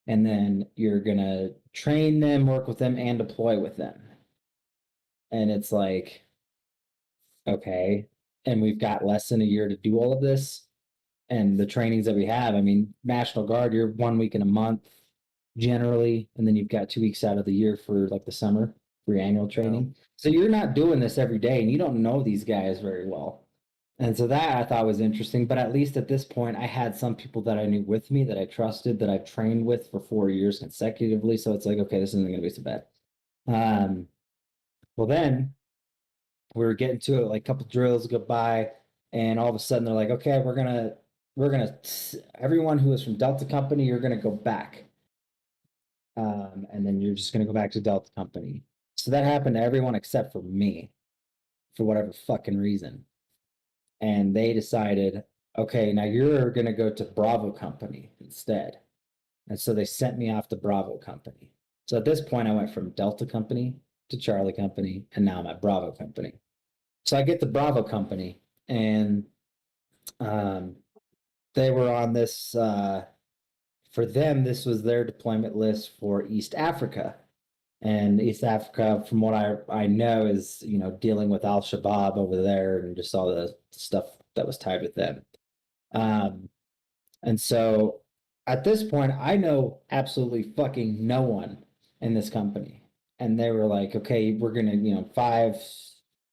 And then you're going to train them, work with them, and deploy with them. And it's like, okay. And we've got less than a year to do all of this. And the trainings that we have, I mean, National Guard, you're 1 week in a month generally, and then you've got 2 weeks out of the year for like the summer for your annual training. So you're not doing this every day, and you don't know these guys very well. And so that I thought was interesting. But at least at this point, I had some people that I knew with me, that I trusted, that I've trained with for 4 years consecutively. So it's like, okay, this isn't going to be so bad. Well, then we were getting to it, like a couple drills go by, and all of a sudden they're like, okay, we're gonna everyone who is from Delta Company, you're gonna go back. And then you're just gonna go back to Delta Company. So that happened to everyone except for me, for whatever fucking reason. And they decided, okay, now you're gonna go to Bravo Company instead. And so they sent me off to Bravo Company. So at this point, I went from Delta Company to Charlie Company, and now I'm at Bravo Company. So I get the Bravo Company, and they were on this. For them, this was their deployment list for East Africa, and East Africa, from what I know, is dealing with Al Shabaab over there, and just all the stuff that was tied with them. And so at this point, I know absolutely fucking no one in this company. And they were like, okay, we're going to, 5,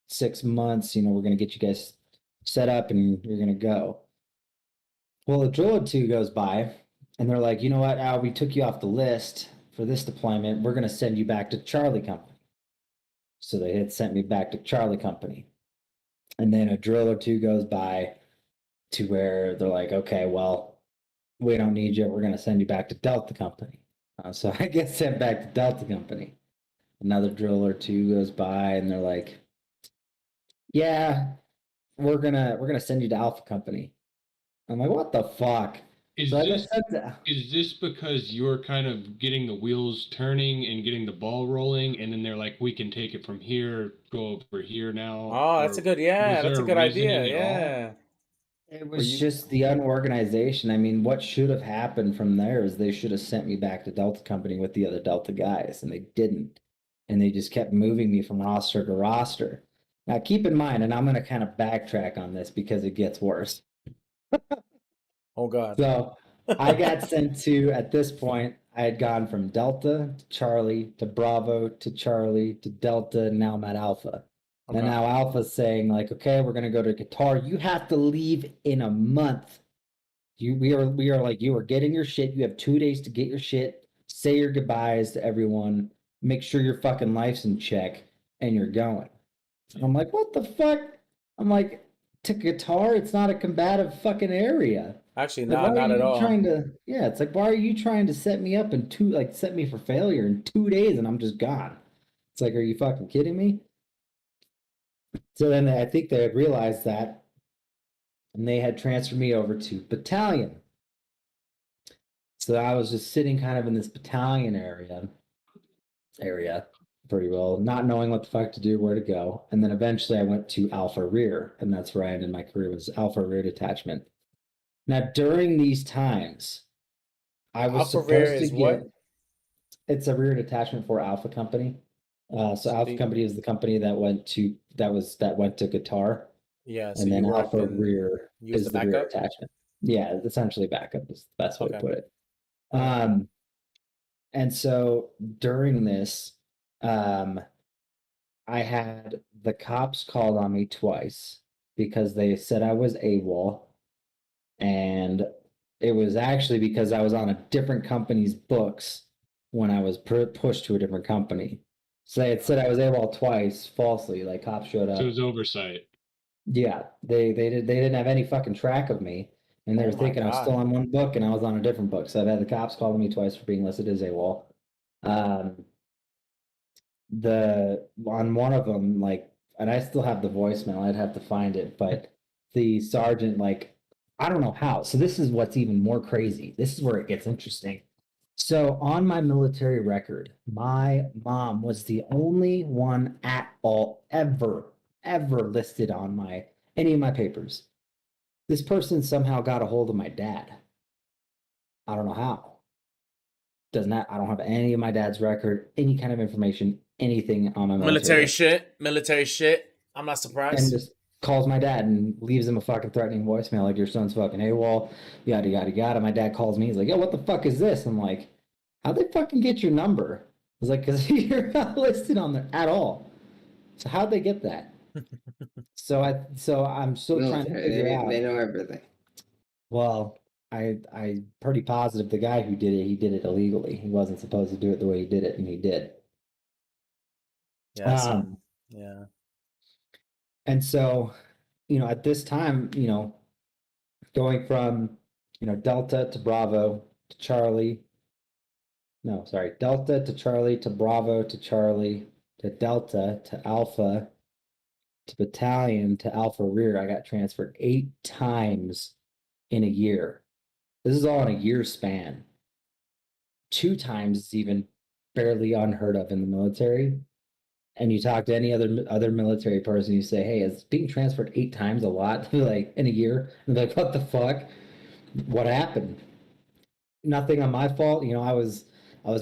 6 months, we're going to get you guys set up and you're going to go. Well, a drill or two goes by, and they're like, you know what, Al, we took you off the list for this deployment. We're going to send you back to Charlie Company. So they had sent me back to Charlie Company. And then a drill or two goes by to where they're like, okay, well, we don't need you. We're going to send you back to Delta Company. So I get sent back to Delta Company. another drill or two goes by, and they're like, "Yeah, we're gonna send you to Alpha Company." I'm like, "What the fuck?" Is So I got this sent to. is this because you're kind of getting the wheels turning and getting the ball rolling, and then they're like, we can take it from here, go over here now, Oh, that's a or good. Yeah, was that's there a a good idea. reasoning at all? Yeah. It Were was you? just the unorganization. I mean, what should have happened from there is they should have sent me back to Delta Company with the other Delta guys, and they didn't. And they just kept moving me from roster to roster. Now, keep in mind, and I'm going to kind of backtrack on this because it gets worse. Oh God. So I got sent to, at this point, I had gone from Delta to Charlie to Bravo to Charlie to Delta, and now I'm at Alpha. And Okay. now Alpha's saying, like, okay, we're going to go to Qatar. You have to leave in a month. We are like, you are getting your shit. You have 2 days to get your shit. Say your goodbyes to everyone. Make sure your fucking life's in check, and you're going. And I'm like, what the fuck? I'm like, to Qatar, it's not a combative fucking area. Actually, Like, no, why are not at you all. trying to? Yeah, it's like, why are you trying to set me up in two, like, set me for failure in 2 days, and I'm just gone? It's like, are you fucking kidding me? So then I think they had realized that, and they had transferred me over to battalion. So I was just sitting kind of in this battalion area, pretty well, not knowing what the fuck to do, where to go. And then eventually I went to Alpha Rear, and that's where I ended my career, was Alpha Rear Detachment. Now, during these times, I was Alpha Rare supposed to is what? get, it's a rear detachment for Alpha Company. So So Alpha the Company is the company that went to Qatar, yeah. So and you then worked Alpha in. Rear You was the is the rear backup. attachment. Yeah, essentially backup is the best way to Okay. put it. Okay. Um, and so during this, um, I had the cops called on me twice because they said I was AWOL, and it was actually because I was on a different company's books when I was pushed to a different company. So they had said I was AWOL twice falsely. Like, cops showed So it up. was oversight. Yeah, they didn't have any fucking track of me, and they Oh were my thinking I was still God. on one book and I was on a different book. So I've had the cops calling me twice for being listed as AWOL. Um, the on one of them, like, and I still have the voicemail, I'd have to find it, but the sergeant, like, I don't know how. So this is what's even more crazy. This is where it gets interesting. So on my military record, my mom was the only one at all ever listed on my any of my papers. This person somehow got a hold of my dad. I don't know how. Doesn't that I don't have any of my dad's record, any kind of information, anything on my military Military record. shit. Military shit. I'm not And surprised. just calls my dad and leaves him a fucking threatening voicemail, like, your son's fucking AWOL, yada yada yada. My dad calls me, he's like, yo, what the fuck is this? I'm like, how'd they fucking get your number? He's like, because you're not listed on there at all. So how'd they get that? So I'm still trying to Military, figure they out. know everything. Well, I'm pretty positive the guy who did it, he did it illegally. He wasn't supposed to do it the way he did it, and he did. Yeah. Um, Some. Yeah. and so, at this time, going from, Delta to Bravo to Charlie. No, sorry, Delta to Charlie to Bravo to Charlie to Delta to Alpha to Battalion to Alpha Rear. I got transferred 8 times in a year. This is all in a year span. 2 times is even barely unheard of in the military. And you talk to any other military person, you say, "Hey, is being transferred 8 times a lot?" Like, in a year, and they're like, "What the fuck? What happened?" Nothing on my fault. I was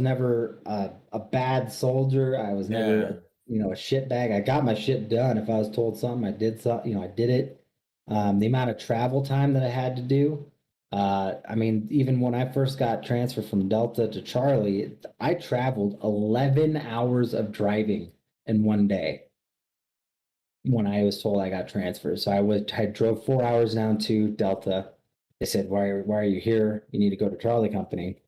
never a bad soldier. I was never Yeah. a shit bag. I got my shit done. If I was told something, I did something. I did it. The amount of travel time that I had to do. I mean, even when I first got transferred from Delta to Charlie, I traveled 11 hours of driving in one day when I was told I got transferred. So I drove 4 hours down to Delta. They said, why are you here? You need to go to Charlie Company.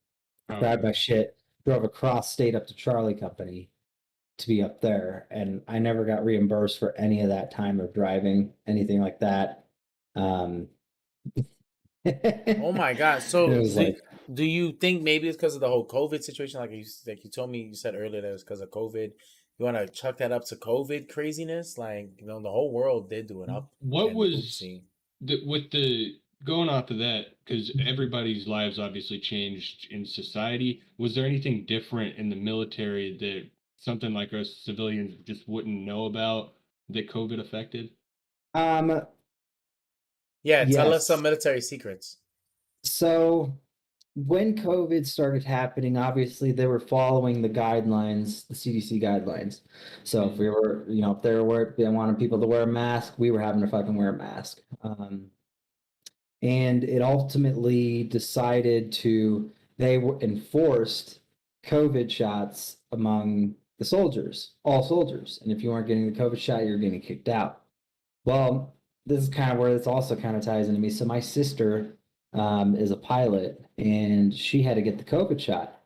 Grabbed my Okay. shit, drove across state up to Charlie Company to be up there, and I never got reimbursed for any of that time of driving, anything like that. Um, Oh it my God. So was like, do you think maybe it's because of the whole COVID situation? Like you told me, you said earlier that it was because of COVID You want to chuck that up to COVID craziness? Like, the whole world did do an up What and was oopsie. with the going off of that, because everybody's lives obviously changed in society. Was there anything different in the military that something like us civilians just wouldn't know about that COVID affected? Um, Yeah, tell us some yes. military secrets. So when COVID started happening, obviously they were following the guidelines, the CDC guidelines. So if we were, if they wanted people to wear a mask, we were having to fucking wear a mask. And it ultimately decided they were enforced COVID shots among the soldiers, all soldiers. And if you weren't getting the COVID shot, you're getting kicked out. Well, this is kind of where this also kind of ties into me. So my sister is a pilot, and she had to get the COVID shot.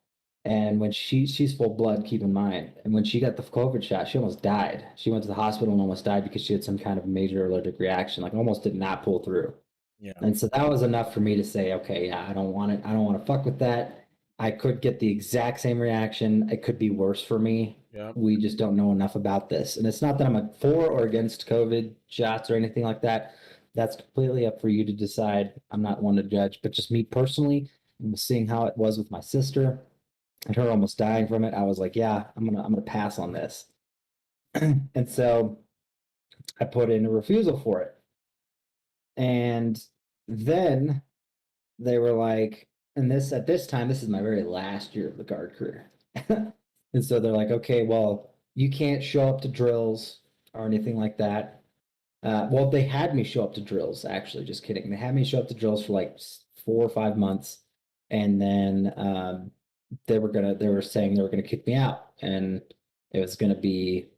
And when she's full blood, keep in mind. And when she got the COVID shot, she almost died. She went to the hospital and almost died because she had some kind of major allergic reaction, like almost did not pull through. Yeah. And so that was enough for me to say, okay, yeah, I don't want it. I don't want to fuck with that. I could get the exact same reaction. It could be worse for me. Yeah. We just don't know enough about this. And it's not that I'm for or against COVID shots or anything like that. That's completely up for you to decide. I'm not one to judge, but just me personally, and seeing how it was with my sister and her almost dying from it, I was like, yeah, I'm gonna pass on this. And so I put in a refusal for it. And then they were like, and this at this time, this is my very last year of the guard career. And so they're like, okay, well, you can't show up to drills or anything like that. Well, they had me show up to drills, actually, just kidding. They had me show up to drills for like 4 or 5 months. And then they were saying they were gonna kick me out. And it was gonna be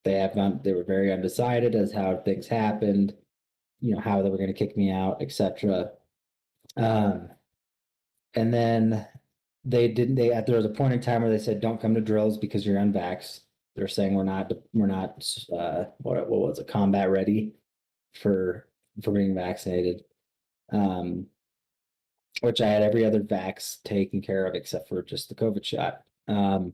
they were very undecided as how things happened, how they were gonna kick me out, etc. Um, and then there was a point in time where they said, don't come to drills because you're unvaxxed. They're saying we're not what was it, combat ready for being vaccinated. Um, which I had every other vax taken care of except for just the COVID shot. And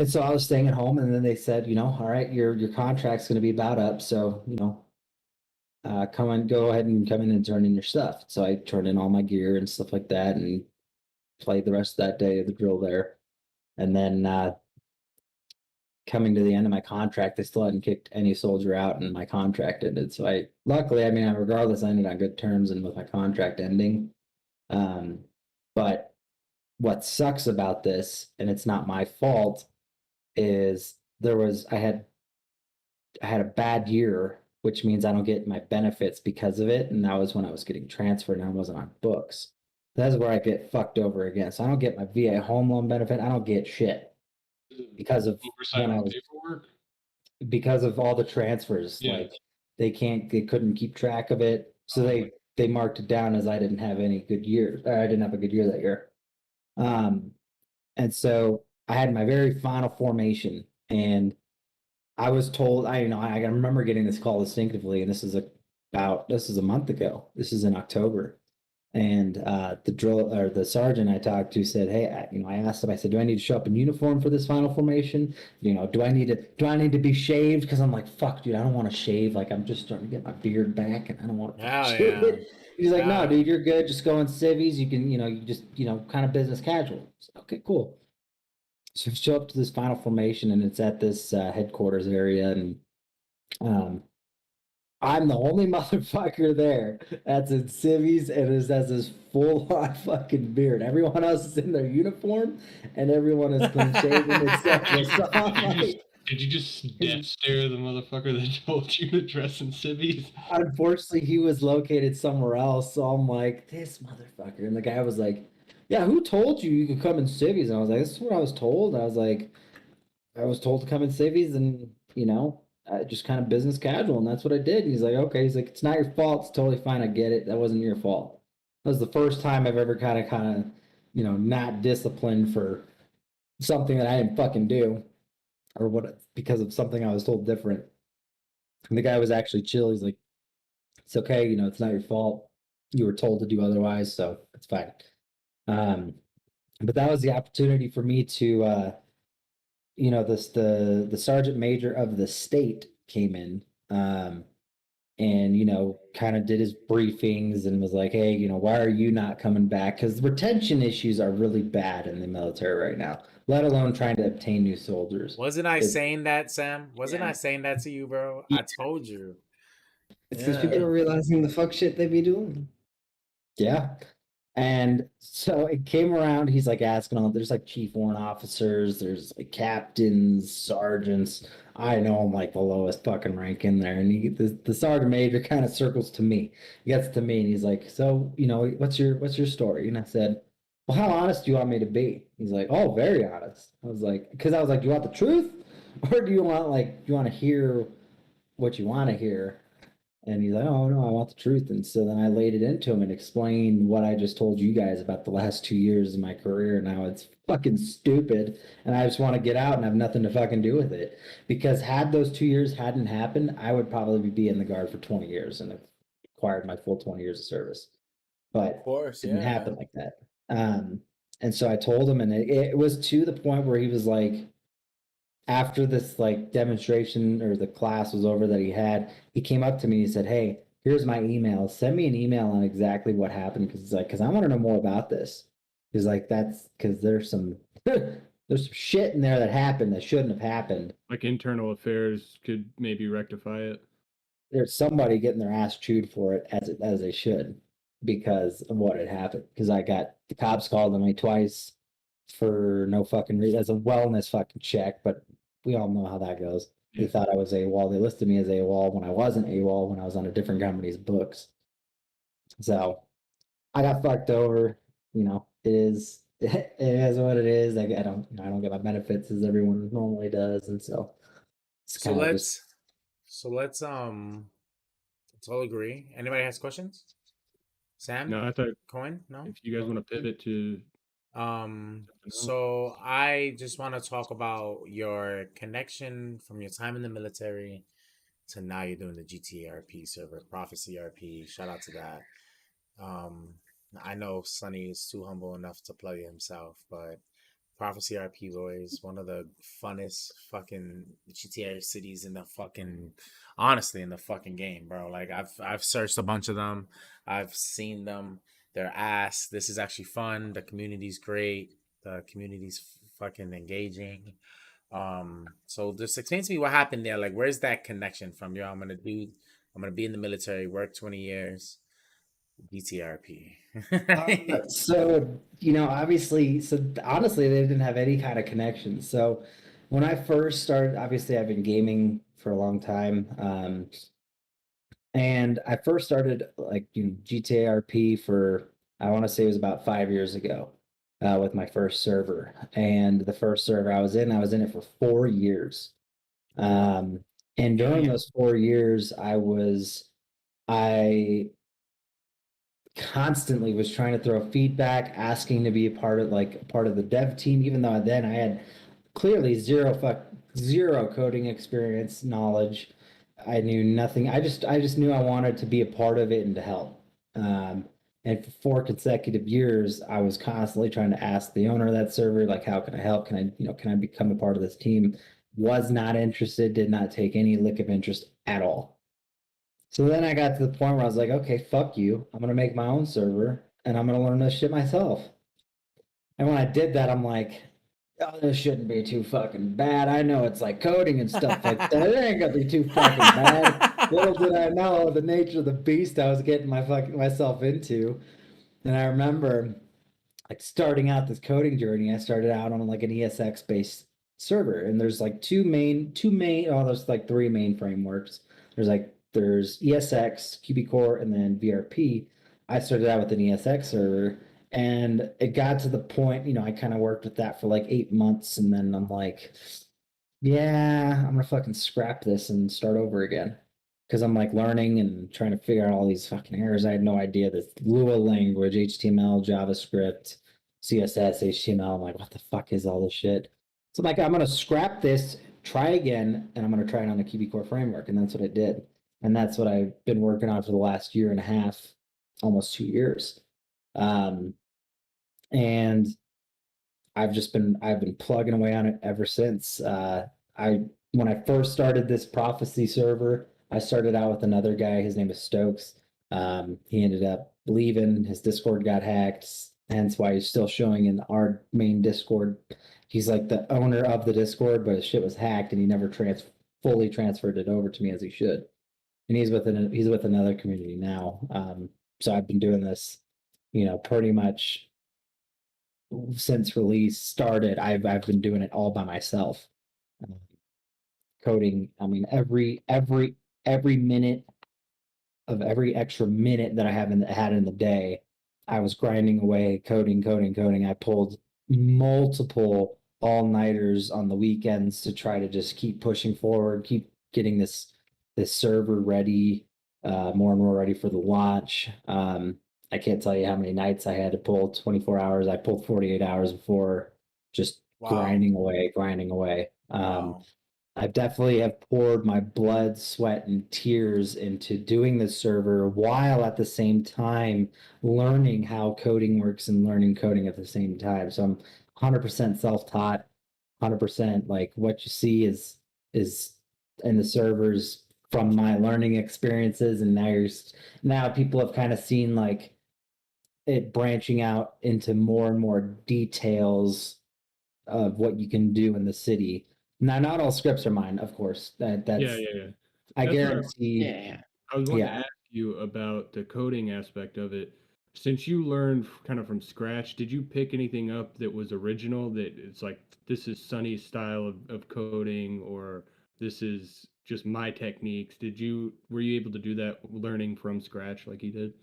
so I was staying at home, and then they said, all right, your contract's going to be about up, so go ahead and come in and turn in your stuff. So I turned in all my gear and stuff like that, and played the rest of that day of the drill there. And then coming to the end of my contract, they still hadn't kicked any soldier out, and my contract ended. So luckily, regardless, I ended on good terms and with my contract ending. But what sucks about this, and it's not my fault, is I had a bad year, which means I don't get my benefits because of it. And that was when I was getting transferred and I wasn't on books. That's where I get fucked over again. So I don't get my VA home loan benefit. I don't get shit because of Oversight when I on was paperwork? because of all the transfers. Yeah. Like they couldn't keep track of it. So they marked it down as I didn't have any good years. Or I didn't have a good year that year. And so I had my very final formation, and I was told, I remember getting this call distinctively, and this is a month ago. This is in October. And the sergeant I talked to said, hey, I asked him, I said, do I need to show up in uniform for this final formation? Do I need to be shaved? Because I'm like, fuck, dude, I don't want to shave. Like, I'm just starting to get my beard back, and I don't want to Hell shave yeah. it. He's like, no, Yeah. dude, you're good. Just go in civvies. You can, you just, kind of business casual. So, okay, cool. So we show up to this final formation, and it's at this headquarters area, and um, I'm the only motherfucker there that's in civvies and has this full on fucking beard. Everyone else is in their uniform, and everyone is clean shaven except for so Did you just death stare the motherfucker that told you to dress in civvies? Unfortunately, he was located somewhere else, so I'm like, this motherfucker. And the guy was like, yeah, who told you could come in civvies? And I was like, this is what I was told. I was like, I was told to come in civvies, and just kind of business casual, and that's what I did. And he's like, okay. He's like, it's not your fault. It's totally fine. I get it. That wasn't your fault. That was the first time I've ever kind of, not disciplined for something that I didn't fucking do, or what because of something I was told different. And the guy was actually chill. He's like, it's okay. It's not your fault. You were told to do otherwise, so it's fine. But that was the opportunity for me to the sergeant major of the state came in, and kind of did his briefings and was like, hey, why are you not coming back? Because retention issues are really bad in the military right now, let alone trying to obtain new soldiers. Wasn't I It's saying that, Sam? Wasn't Yeah. I saying that to you, bro? Yeah. I told you. It's because people Yeah. are realizing the fuck shit they be doing. Yeah. And so it came around, he's like asking all, there's like chief warrant officers, there's like captains, sergeants. I know I'm like the lowest fucking rank in there. And the sergeant major kind of circles to me. He gets to me and he's like, so, what's your story? And I said, well, how honest do you want me to be? He's like, oh, very honest. I was like, because I was like, do you want the truth? Or do you want to hear what you want to hear? And he's like, oh no, I want the truth. And so then I laid it into him and explained what I just told you guys about the last 2 years of my career. Now it's fucking stupid. And I just want to get out and have nothing to fucking do with it. Because had those 2 years hadn't happened, I would probably be in the guard for 20 years and have acquired my full 20 years of service. But Of course, it didn't yeah. happen like that. And so I told him, and it was to the point where he was like, after this like demonstration or the class was over that he came up to me and he said, hey, here's my email, send me an email on exactly what happened, because I want to know more about this. He's like, that's because there's some there's some shit in there that happened that shouldn't have happened. Like internal affairs could maybe rectify it. There's somebody getting their ass chewed for it, as they should, because of what had happened. Because I got the cops called on me twice for no fucking reason, as a wellness fucking check, but we all know how that goes. They Yeah. thought I was AWOL. They listed me as AWOL when I wasn't AWOL, when I was on a different company's books. So I got fucked over. It is it is what it is. I don't get my benefits as everyone normally does, and so it's So kind of just let's all agree. Anybody has questions? Sam? No, I thought Cohen? No? if you guys want to pivot to something else. So I just want to talk about your connection from your time in the military to now you're doing the GTRP server, Prophecy RP. Shout out to that. I know Sonny is too humble enough to plug it himself, but Prophecy RP boys, one of the funnest fucking GTA cities in the fucking, honestly, in the fucking game, bro. Like I've searched a bunch of them, I've seen them. They're ass. This is actually fun. The community's great. The community's fucking engaging. So just explain to me what happened there. Like, where's that connection from? I'm gonna be in the military, work 20 years, BTRP. so obviously, so honestly, they didn't have any kind of connection. So when I first started, obviously, I've been gaming for a long time. And I first started like GTA RP for, I want to say it was about 5 years ago, with my first server. And the first server I was in it for 4 years. Um, and during those 4 years, I constantly was trying to throw feedback, asking to be a part of the dev team, even though then I had clearly zero coding experience, knowledge. I knew nothing. I just knew I wanted to be a part of it and to help. And for 4 consecutive years, I was constantly trying to ask the owner of that server, like, how can I help? Can I become a part of this team? Was not interested, did not take any lick of interest at all. So then I got to the point where I was like, okay, fuck you. I'm gonna make my own server and I'm gonna learn this shit myself. And when I did that, I'm like, oh, this shouldn't be too fucking bad. I know it's like coding and stuff like that. It ain't gonna be too fucking bad. Little did I know the nature of the beast I was getting myself into. And I remember like starting out this coding journey. I started out on like an ESX based server, and there's like there's like three main frameworks. There's ESX, QB and then VRP. I started out with an ESX server, and it got to the point, I kind of worked with that for like 8 months, and then I'm like, yeah, I'm gonna fucking scrap this and start over again. Because I'm like learning and trying to figure out all these fucking errors. I had no idea this Lua language, HTML, JavaScript, CSS, HTML. I'm like, what the fuck is all this shit? So I'm like, I'm gonna scrap this, try again, and I'm gonna try it on a QB Core framework. And that's what I did. And that's what I've been working on for the last year and a half, almost 2 years. And I've been plugging away on it ever since. I When I first started this prophecy server, I started out with another guy. His name is Stokes. He ended up leaving. His Discord got hacked, hence why he's still showing in our main Discord. He's like the owner of the Discord, but his shit was hacked, and he never fully transferred it over to me as he should. And he's with another community now. So I've been doing this, pretty much since release started. I've been doing it all by myself, coding. I mean, every minute of every extra minute that I had in the day, I was grinding away, coding. I pulled multiple all-nighters on the weekends to try to just keep pushing forward, keep getting this server ready, more and more ready for the launch. I can't tell you how many nights I had to pull 24 hours. I pulled 48 hours before, just Wow. grinding away. Wow. I definitely have poured my blood, sweat, and tears into doing this server while at the same time learning how coding works and learning coding at the same time. So I'm 100% self-taught, 100% like what you see is in the servers from my learning experiences, and now people have kind of seen like it branching out into more and more details of what you can do in the city. Now, not all scripts are mine, of course. That's Yeah. I That's what guarantee. Yeah. I was wanting to Yeah, ask you about the coding aspect of it. Since you learned kind of from scratch, did you pick anything up that was original that it's like this is Sunny's style of coding, or this is just my techniques? Were you able to do that learning from scratch like he did?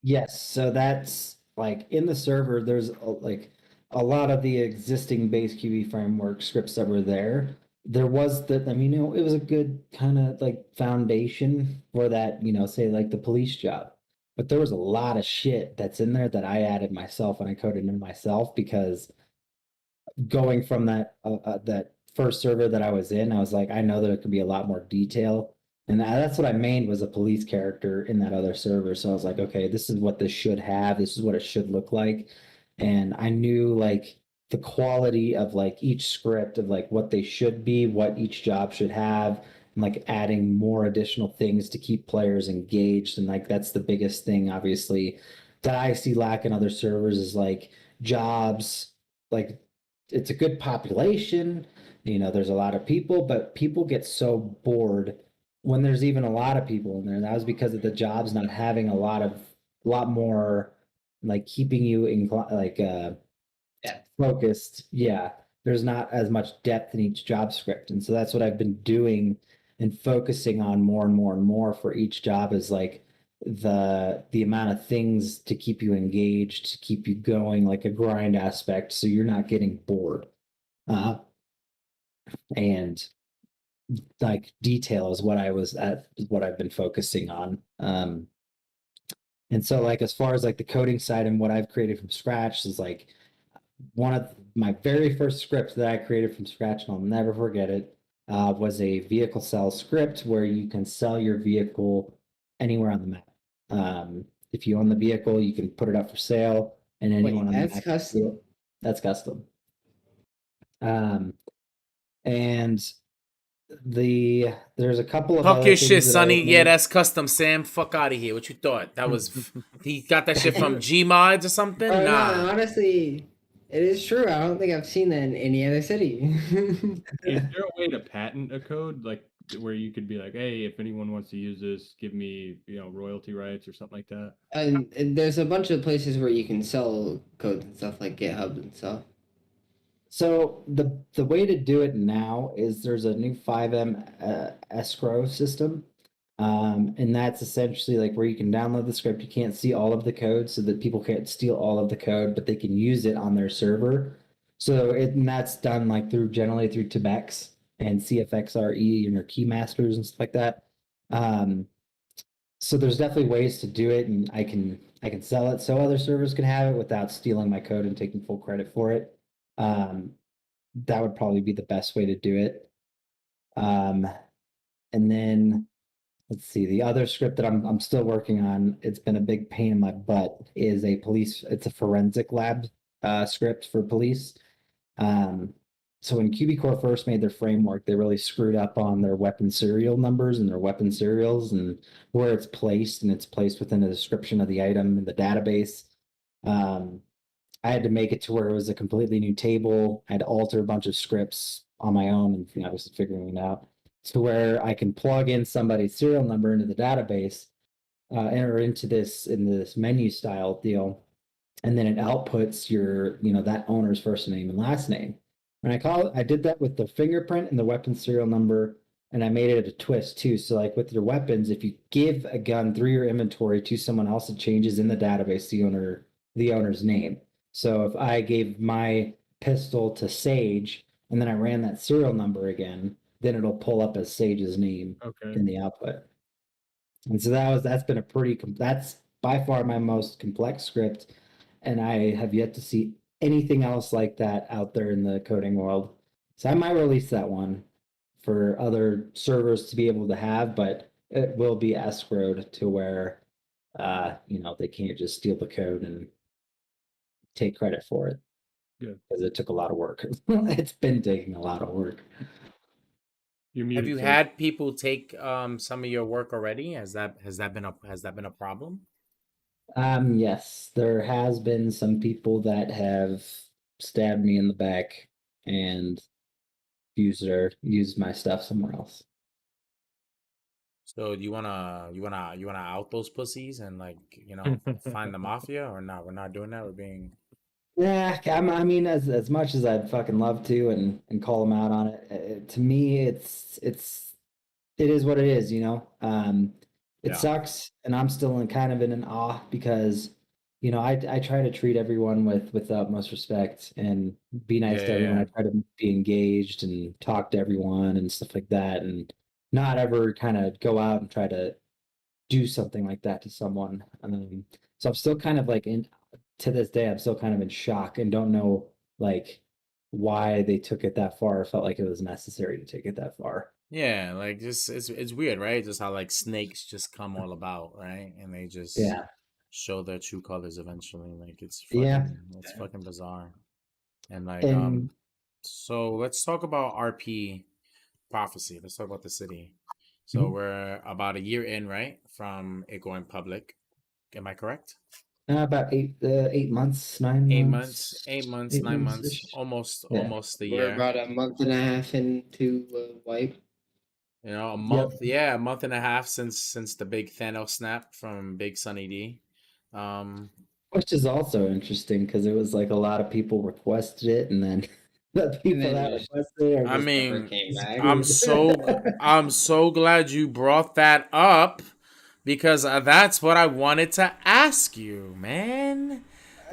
yes. So that's like in the server. There's like a lot of the existing base QE framework scripts that were there. There was the, I mean, it was a good kind of like foundation for that, say like the police job. But there was a lot of shit that's in there that I added myself and I coded in myself because going from that first server that I was in, I was like, I know there could be a lot more detail, and that's what I mained was a police character in that other server. So I was like, okay, this is what this should have. This is what it should look like, and I knew like the quality of like each script of like what they should be, what each job should have, and like adding more additional things to keep players engaged. And like that's the biggest thing, obviously, that I see lack in other servers is like jobs like it's a good population. There's a lot of people, but people get so bored when there's even a lot of people in there. That was because of the jobs not having a lot more like keeping you in like Yeah. focused. Yeah, there's not as much depth in each job script, and so that's what I've been doing and focusing on more and more and more for each job is like the amount of things to keep you engaged, to keep you going, like a grind aspect, so you're not getting bored. And like detail is what I've been focusing on. And so like as far as like the coding side and what I've created from scratch is like one of my very first scripts that I created from scratch, and I'll never forget it, was a vehicle sell script where you can sell your vehicle anywhere on the map. If you own the vehicle, you can put it up for sale, and anyone Wait, on the that's map. custom? That's custom. And there's a couple of Talk other your shit, things that Sonny. I've Yeah, made. that's custom, Sam. Fuck out of here. What you thought? That was he got that shit from G Mods or something? Oh Nah. no, honestly, it is true. I don't think I've seen that in any other city. Is there a way to patent a code like where you could be like, hey, if anyone wants to use this, give me, royalty rights or something like that? And there's a bunch of places where you can sell codes and stuff like GitHub and stuff. So the way to do it now is there's a new 5M escrow system. And that's essentially like where you can download the script. You can't see all of the code so that people can't steal all of the code, but they can use it on their server. And that's done like generally through Tibex and CFXRE and your keymasters and stuff like that. So there's definitely ways to do it, and I can sell it so other servers can have it without stealing my code and taking full credit for it. Um, that would probably be the best way to do it. Um, and then let's see, the other script that I'm still working on, it's been a big pain in my butt, is it's a forensic lab script for police. So when QB first made their framework, they really screwed up on their weapon serial numbers and their weapon serials and where it's placed, and it's placed within the description of the item in the database. Um, I had to make it to where it was a completely new table. I had to alter a bunch of scripts on my own, and I was figuring it out to where I can plug in somebody's serial number into the database, enter into this in this menu style deal, and then it outputs your, that owner's first name and last name. And I did that with the fingerprint and the weapon serial number, and I made it a twist too. So like with your weapons, if you give a gun through your inventory to someone else, it changes in the database the owner's name. So if I gave my pistol to Sage and then I ran that serial number again, then it'll pull up as Sage's name Okay. in the output. And so that's been that's by far my most complex script, and I have yet to see anything else like that out there in the coding world. So I might release that one for other servers to be able to have, but it will be escrowed to where they can't just steal the code and take credit for it. Good. Because it took a lot of work. It's been taking a lot of work. You're Have muted, you Sage. had people take some of your work already? Has that been a problem? Yes, there has been some people that have stabbed me in the back and used my stuff somewhere else. So do you wanna out those pussies and like find the mafia or not? We're not doing that. We're being Yeah, I mean, as much as I'd fucking love to and call them out on it, to me, it is what it is, you know. It yeah sucks, and I'm still in kind of in an awe because, I try to treat everyone with the utmost respect and be yeah nice to yeah everyone. yeah. I try to be engaged and talk to everyone and stuff like that, and not ever kind of go out and try to do something like that to someone. So I'm still kind of like in to this day, I'm still kind of in shock and don't know like why they took it that far or felt like it was necessary to take it that far. Yeah, like just it's weird, right? Just how like snakes just come all about, right? And they just Yeah. show their true colors eventually. Like Yeah. it's fucking bizarre. And like And so let's talk about RP prophecy. Let's talk about the city. So mhm. we're about a year in, right, from it going public. Am I correct? About 8 months, 9 months, 8 months, 8 months9 months, ish. almost Yeah. almost a We're year. about a month and a half into wipe. A Yep. month, yeah, a month and a half since the big Thanos snap from Big Sunny D. Um, Which is also interesting because it was like a lot of people requested it, and then the And people then that just requested it are I just never mean, came back. screwed. I'm so glad you brought that up because that's what I wanted to ask you, man.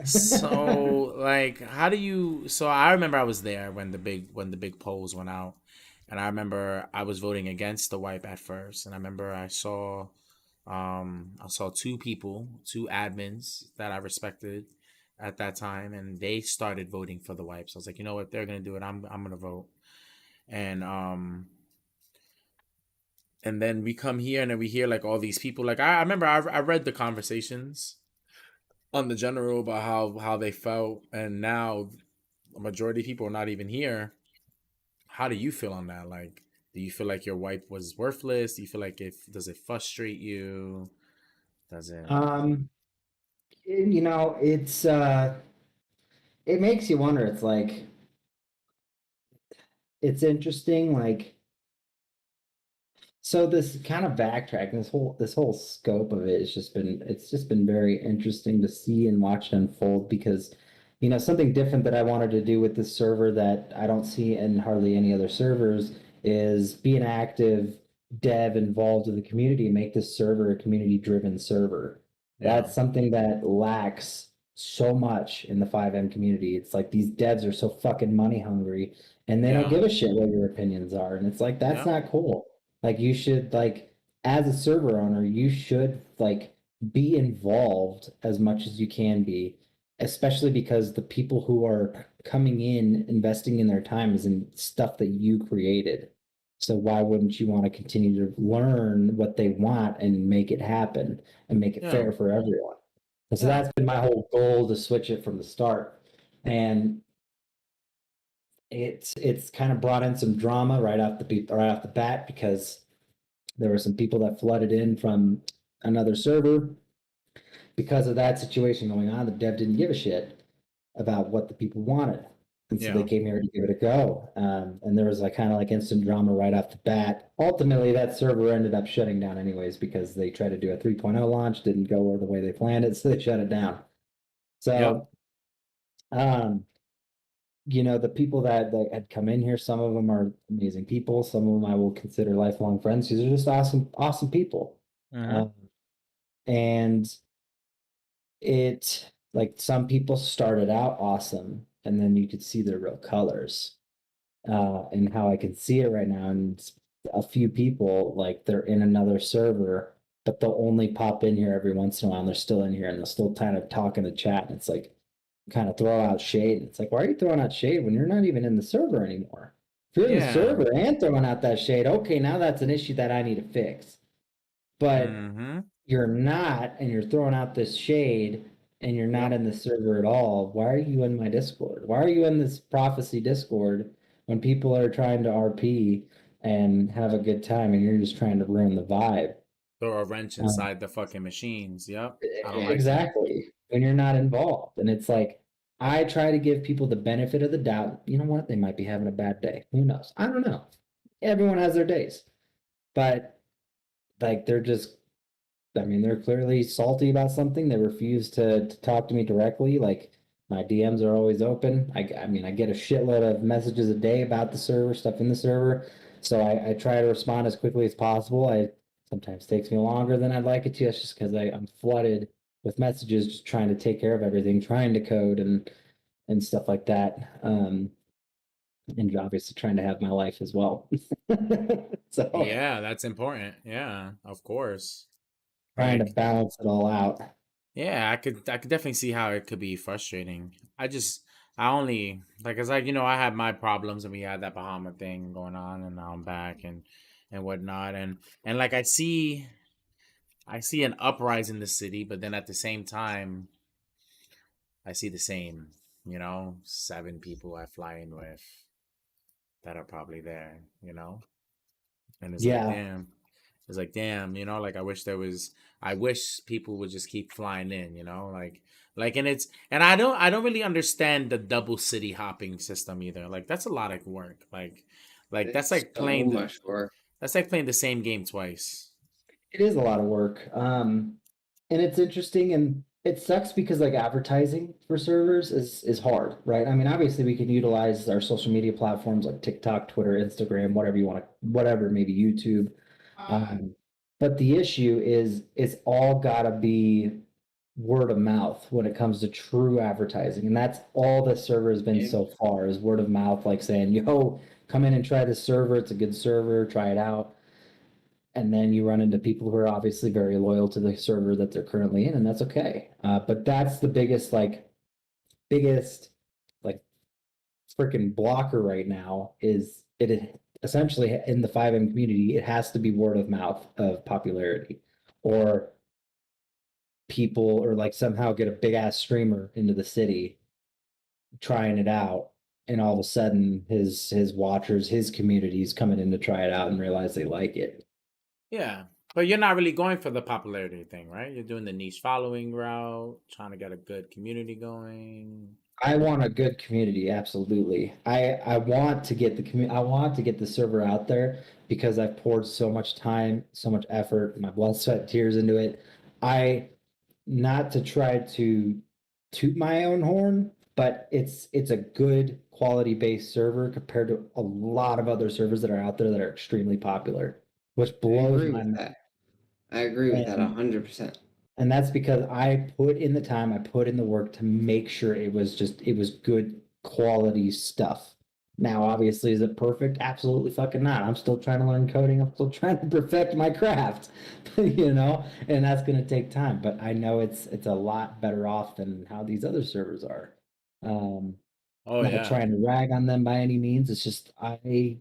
So, like, how do you? So I remember I was there when the big polls went out, and I remember I was voting against the wipe at first, and I remember I saw two people, two admins that I respected at that time, and they started voting for the wipe. So I was like, you know what, they're gonna do it. I'm gonna vote, and and then we come here and then we hear like all these people. Like I remember I read the conversations on the general about how they felt, and now a majority of people are not even here. How do you feel on that? Like, do you feel like your wipe was worthless? Do you feel like does it frustrate you? Does it? um, it makes you wonder. It's like it's interesting, like so this kind of backtrack, this whole scope of it has just been very interesting to see and watch unfold because something different that I wanted to do with this server that I don't see in hardly any other servers is be an active dev involved in the community and make this server a community driven server. Yeah, That's something that lacks so much in the 5M community. It's like these devs are so fucking money hungry and they don't yeah, give a shit what your opinions are. And it's like that's yeah, not cool. Like you should like as a server owner, you should like be involved as much as you can be, especially because the people who are coming in investing in their time is in stuff that you created. So why wouldn't you want to continue to learn what they want and make it happen and make it yeah, fair for everyone? And so yeah. that's been my whole goal to switch it from the start. And it's kind of brought in some drama right off the bat because there were some people that flooded in from another server. Because of that situation going on, the dev didn't give a shit about what the people wanted. And so they Yeah. came here to give it a go. And there was like kind of like instant drama right off the bat. Ultimately, that server ended up shutting down anyways because they tried to do a 3.0 launch, didn't go the way they planned it, so they shut it down. Yep. So, the people that had come in here, some of them are amazing people. Some of them I will consider lifelong friends. These are just awesome, awesome people. Mm-hmm. Um, and it like some people started out awesome and then you could see their real colors and how I can see it right now. And a few people like they're in another server but they'll only pop in here every once in a while and they're still in here and they'll still kind of talk in the chat and it's like kind of throw out shade and it's like why are you throwing out shade when you're not even in the server anymore? If you're in the Yeah. server and throwing out that shade, okay, now that's an issue that I need to fix. But Mm-hmm. you're not, and you're throwing out this shade, and you're not Yep. in the server at all. Why are you in my Discord? Why are you in this prophecy Discord when people are trying to RP and have a good time, and you're just trying to ruin the vibe? Throw a wrench Um, inside the fucking machines. Yep. I don't like that. exactly. When you're not involved, and it's like I try to give people the benefit of the doubt. You know what? They might be having a bad day. Who knows? I don't know. Everyone has their days, but like they're just I mean, they're clearly salty about something. They refuse to talk to me directly. Like my DMs are always open. I mean, I get a shitload of messages a day about the server, stuff in the server. So I try to respond as quickly as possible. I sometimes takes me longer than I'd like it to. That's just because I'm flooded with messages, just trying to take care of everything, trying to code and stuff like that. And obviously trying to have my life as well. So Yeah, that's important. Yeah, of course. trying to Like, balance it all out. yeah, I could definitely see how it could be frustrating. I only like it's like I had my problems and we had that Bahama thing going on and now I'm back and whatnot and like I see an uprising in the city, but then at the same time I see the same 7 people I fly in with that are probably there. And it's like, Yeah. damn. It's like, damn, like I wish people would just keep flying in, and I don't really understand the double city hopping system either. Like that's a lot of work. Like that's It's like so playing much work. the same game twice. It is a lot of work. And it's interesting and it sucks because like advertising for servers is hard, right? I mean, obviously we can utilize our social media platforms like TikTok, Twitter, Instagram, whatever you want to, whatever, maybe YouTube. Um, but the issue is it's all gotta be word of mouth when it comes to true advertising. And that's all the server has been Yeah. so far is word of mouth, like saying, yo, come in and try this server. It's a good server, try it out and then you run into people who are obviously very loyal to the server that they're currently in, and that's okay. But that's the biggest like freaking blocker right now is it essentially in the 5M community, it has to be word of mouth of popularity or people or like somehow get a big ass streamer into the city trying it out and all of a sudden his watchers his community's coming in to try it out and realize they like it. Yeah. But you're not really going for the popularity thing, right? You're doing the niche following route, trying to get a good community going. I want a good community, absolutely. I want to get I want to get the server out there because I've poured so much time, so much effort, my blood, sweat, tears into it. I not to try to toot my own horn, but it's a good quality based server compared to a lot of other servers that are out there that are extremely popular, which I blows agree my with mind. that. I agree with that And 100%. and that's because I put in the time, I put in the work to make sure it was good quality stuff. Now, obviously, is it perfect? Absolutely fucking not. I'm still trying to learn coding. I'm still trying to perfect my craft, and that's going to take time. But I know it's a lot better off than how these other servers are. Um, Oh Not yeah. trying to rag on them by any means. It's just I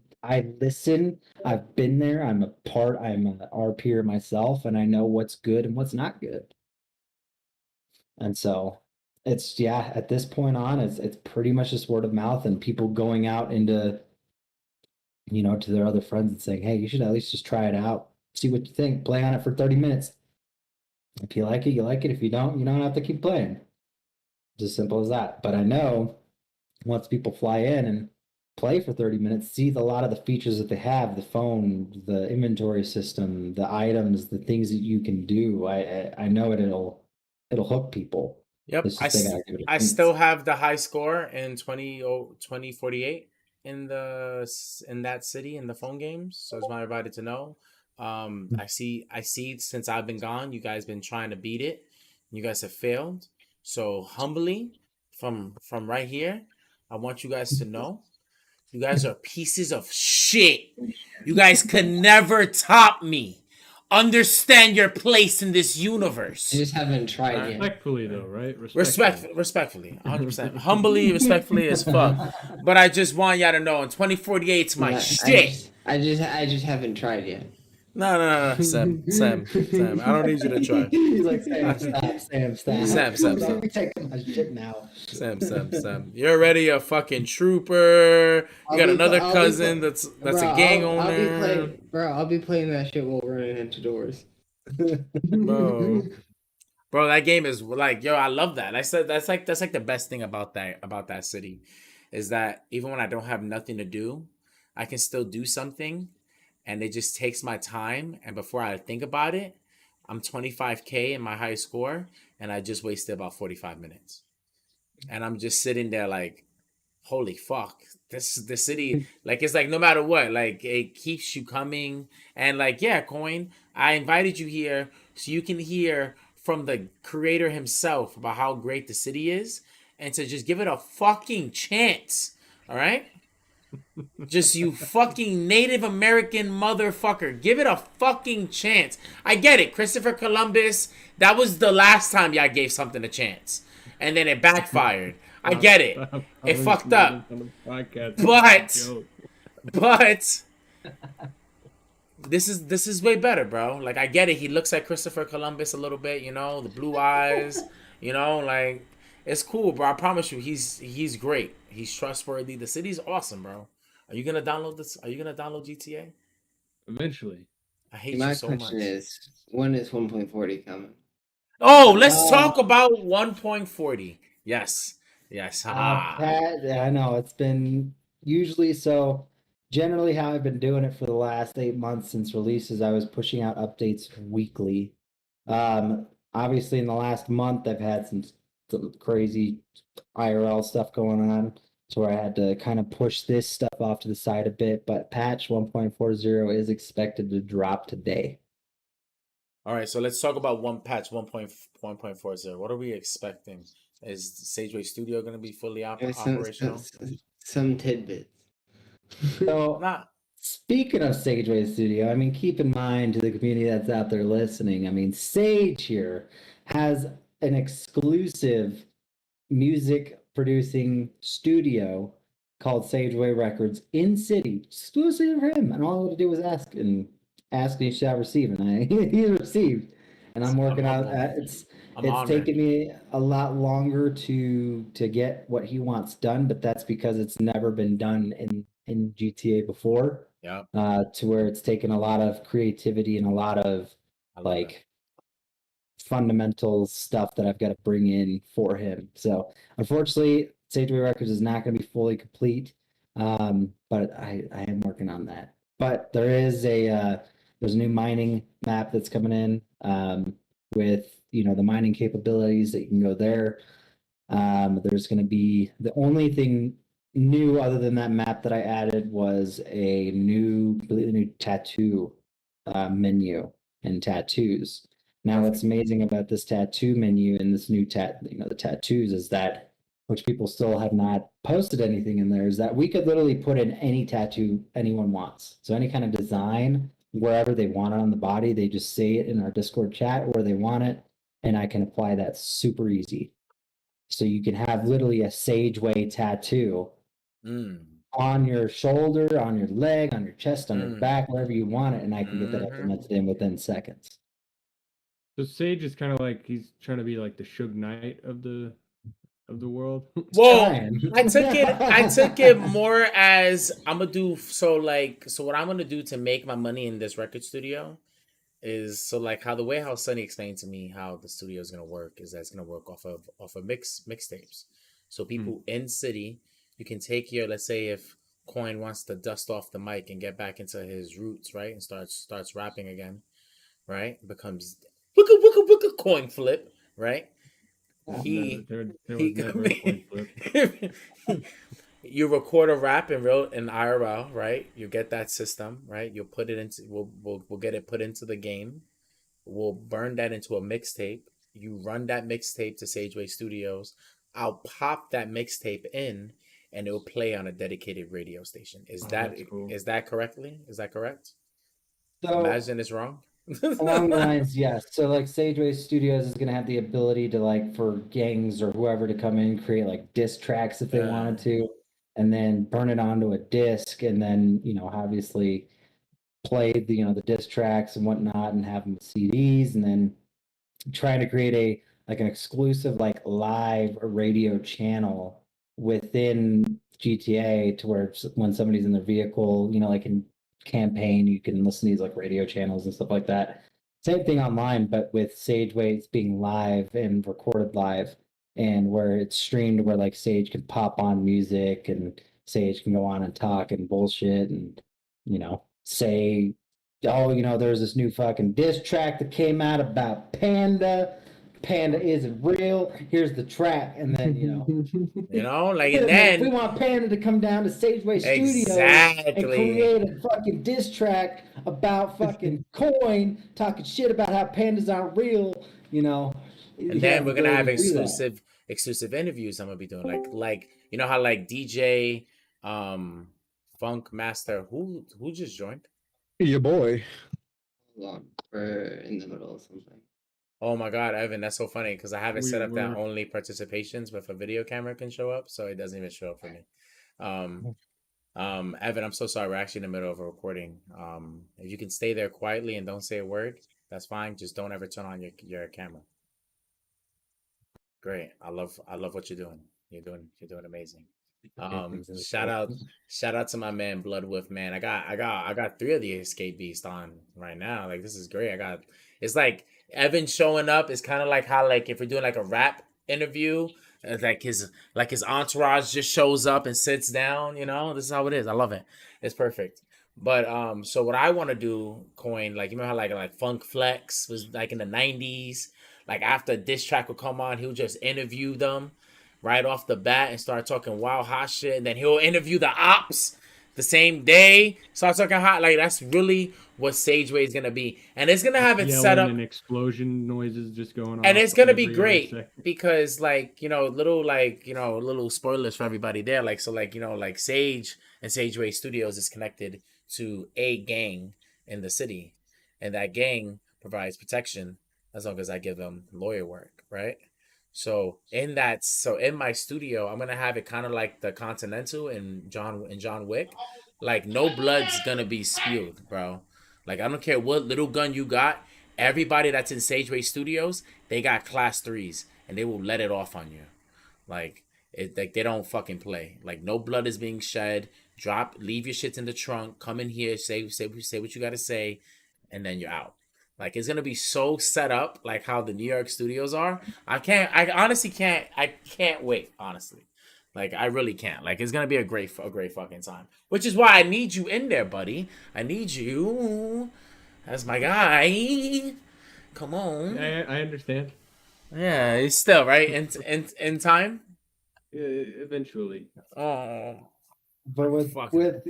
listen. I've been there. I'm a RPer myself, and I know what's good and what's not good. And so It's at this point on, it's pretty much just word of mouth and people going out into to their other friends and saying, hey, you should at least just try it out, see what you think, play on it for 30 minutes. If you like it, you like it. If you don't have to keep playing. It's as simple as that. But I know once people fly in and play for 30 minutes, see a lot of the features that they have, the phone, the inventory system, the items, the things that you can do. I know it'll hook people. Yep, It's just they gotta give it I a still chance. have the high score in 2048 in that city in the phone games. So it's my everybody to know. I see since I've been gone, you guys been trying to beat it. You guys have failed. So humbly from right here, I want you guys to know you guys are pieces of shit. You guys can never top me. Understand your place in this I universe. just haven't tried yet. Respectfully, though, right? Respectfully. Respectfully, 100%. Humbly, respectfully as fuck. But I just want y'all to know in 2048 it's my No, shit. I just haven't tried yet. No. Sam. I don't need you to try. He's like, Sam, stop. Sam. Don't be taking my shit now. Sam. You're already a fucking trooper. You got another cousin that's a gang owner. I'll be playing that shit while running into doors. Bro, that game is like, yo, I love that. I said that's like the best thing about that city, is that even when I don't have nothing to do, I can still do something, and it just takes my time. And before I think about it, I'm 25K in my high score, and I just wasted about 45 minutes, and I'm just sitting there like, holy fuck, the city, like, it's like no matter what, like, it keeps you coming. And like, yeah, Coin, I invited you here so you can hear from the creator himself about how great the city is, and to just give it a fucking chance. All right, just you fucking Native American motherfucker, give it a fucking chance. I get it, Christopher Columbus, that was the last time y'all gave something a chance, and then it backfired. I get it. It fucked up. But this is way better, bro. Like, I get it. He looks like Christopher Columbus a little bit, the blue eyes, like, it's cool, bro. I promise you, he's great. He's trustworthy. The city's awesome, bro. Are you gonna download this? Are you gonna download GTA? Eventually. I hate My you so much. question is, when is 1.40 coming? Oh, let's talk about 1.40. Yes. Pat, I know it's been usually so. Generally, how I've been doing it for the last 8 months since releases, I was pushing out updates weekly. Obviously, in the last month, I've had some crazy IRL stuff going on, so I had to kind of push this stuff off to the side a bit. But patch 1.40 is expected to drop today. All right, so let's talk about patch 1.40. What are we expecting? Is Sageway Studio going to be fully operational? Some tidbits. So, Nah. speaking of Sageway Studio, I mean, keep in mind to the community that's out there listening, I mean, Sage here has an exclusive music producing studio called Sageway Records in city, exclusive for him. And all I had to do was ask, and he shall receive, and he received. And I'm working out. It's taken me a lot longer to get what he wants done, but that's because it's never been done in GTA before. Yeah. To where it's taken a lot of creativity and a lot of like fundamental stuff that I've got to bring in for him. So unfortunately, Sageway Records is not going to be fully complete, but I am working on that. But there's a new mining map that's coming in with the mining capabilities that you can go there. There's going to be the only thing new other than that map that I added was a completely new tattoo menu and tattoos. Now, what's amazing about this tattoo menu and this new the tattoos is that, which people still have not posted anything in there, is that we could literally put in any tattoo anyone wants. So any kind of design, wherever they want it on the body, they just say it in our Discord chat where they want it, and I can apply that super easy. So you can have literally a Sageway tattoo on your shoulder, on your leg, on your chest, on your back, wherever you want it, and I can get that implemented in within seconds. So Sage is kind of like he's trying to be like the Suge Knight of the of the world. Well, Trying. I took it more as I'm gonna do so what I'm gonna do to make my money in this record studio is so like how the way how Sunny explained to me how the studio is gonna work is that it's gonna work off of mixtapes. So people in city, you can take your, let's say if Coin wants to dust off the mic and get back into his roots, right, and starts rapping again, right, becomes wicka wicka wicka coin flip, right? He There he was never a coin flip. you record a rap in IRL, right? You get that system, right? You'll put it into we'll get it put into the game. We'll burn that into a mixtape. You run that mixtape to Sageway Studios. I'll pop that mixtape in and it'll play on a dedicated radio station. Oh, that's cool. Is that correctly? Is that correct? So Imagine it's wrong. along the lines, yes. So like Sageway Studios is gonna have the ability to like for gangs or whoever to come in and create like diss tracks if they wanted to, and then burn it onto a disc, and then obviously play the diss tracks and whatnot, and have them with CDs, and then trying to create an exclusive like live radio channel within GTA to where when somebody's in their vehicle, like in campaign, you can listen to these like radio channels and stuff like that. Same thing online, but with Sageway, it's being live and recorded live, and where it's streamed, where like Sage can pop on music and Sage can go on and talk and bullshit and say, oh, there's this new fucking diss track that came out about Panda. Panda isn't real. Here's the track, and then like and if we then want Panda to come down to Sageway Studios and create a fucking diss track about fucking Coin, talking shit about how pandas aren't real, and then we're gonna have exclusive interviews I'm gonna be doing like how like DJ Funk Master who just joined. Your boy. Hold on, we're in the middle of something. Oh my god, Evan, that's so funny because I have it We set up that were- only participations with a video camera can show up, so it doesn't even show up for me. Evan, I'm so sorry. We're actually in the middle of a recording. If you can stay there quietly and don't say a word, that's fine. Just don't ever turn on your camera. Great. I love what you're doing. You're doing amazing. Shout out to my man Bloodwolf, man. I got 3 of the Escape Beast on right now. Like this is great. It's like Evan showing up is kind of like how like if we're doing like a rap interview, like his entourage just shows up and sits down, This is how it is. I love it. It's perfect. But so what I want to do, Coin, like you know how like Funk Flex was like in the 90s, like after a diss track would come on, he'll just interview them right off the bat and start talking wild hot shit, and then he'll interview the ops the same day, start talking hot. Like that's really what Sageway is gonna be, and it's gonna have it set up and explosion noises just going on, and it's gonna be every great second. because little spoilers for everybody there. Like Sage and Sageway Studios is connected to a gang in the city, and that gang provides protection as long as I give them lawyer work, right? So in my studio, I'm gonna have it kind of like the Continental and John Wick. Like no blood's gonna be spilled, bro. Like I don't care what little gun you got. Everybody that's in Sageway Studios, they got class 3s and they will let it off on you. Like they don't fucking play. Like no blood is being shed. Leave your shits in the trunk. Come in here, say what you gotta say, and then you're out. Like it's gonna be so set up, like how the New York studios are. I honestly can't. I can't wait. Honestly, like I really can't. Like it's gonna be a great fucking time. Which is why I need you in there, buddy. I need you as my guy. Come on. I understand. Yeah, it's still right in time. Eventually. Oh, But with Fucking- with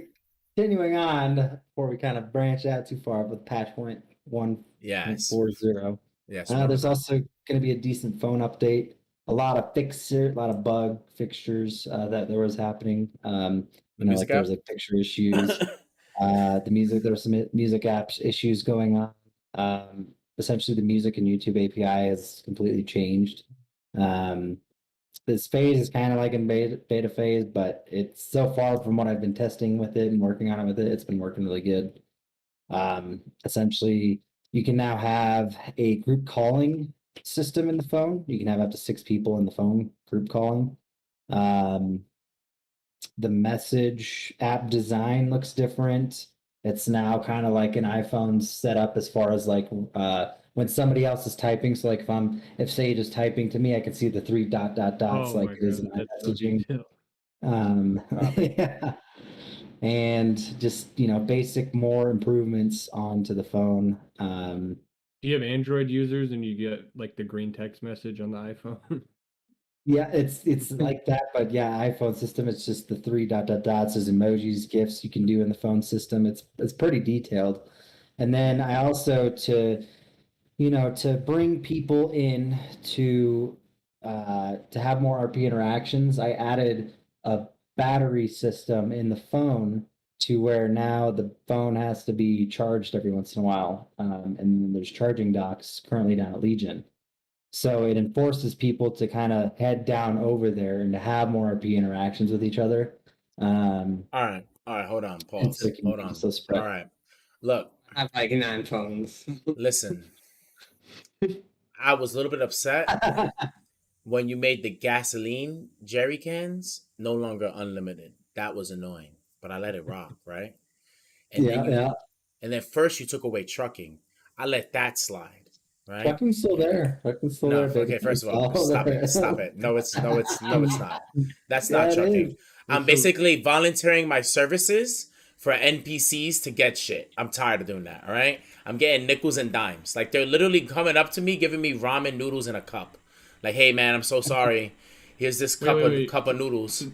continuing on before we kind of branch out too far with patch point 1.40. yes. There's also going to be a decent phone update. A lot of bug fixtures that there was happening. music there was app? like picture issues. There were some music apps issues going on. Essentially, the music and YouTube API has completely changed. This phase is kind of like in beta phase, but it's so far from what I've been testing with it and working on it with it, it's been working really good. Essentially, you can now have a group calling system in the phone. You can have up to 6 people in the phone group calling. The message app design looks different. It's now kind of like an iPhone setup as far as like when somebody else is typing. So like if Sage is typing to me, I can see the 3 dots Oh like my it is in god, my that's so messaging. detailed. Yeah. And just basic more improvements onto the phone. Do you have Android users and you get like the green text message on the iPhone? Yeah, it's like that, but yeah, iPhone system, it's just the 3 dots. There's emojis, GIFs you can do in the phone system. It's pretty detailed. And then I also to bring people in to have more RP interactions, I added a battery system in the phone to where now the phone has to be charged every once in a while. And there's charging docks currently down at Legion. So it enforces people to kind of head down over there and to have more RP interactions with each other. All right, hold on, And so pause. it can Hold be on. so All spread. right. Look, I have like 9 phones. listen. I was a little bit upset when you made the gasoline jerry cans no longer unlimited. That was annoying, but I let it rock, right? And then Yeah, you yeah. and then first you took away trucking. I let that slide, right? Trucking's still there. Trucking's still No, there, baby. okay, first It's of all, all stop it. there. Stop it. No, it's not. That's not Yeah, it trucking. is. I'm So basically volunteering my services for NPCs to get shit. I'm tired of doing that, all right? I'm getting nickels and dimes. Like they're literally coming up to me giving me ramen noodles in a cup. Like, "Hey man, I'm so sorry. Here's this wait, wait, wait. cup of noodles."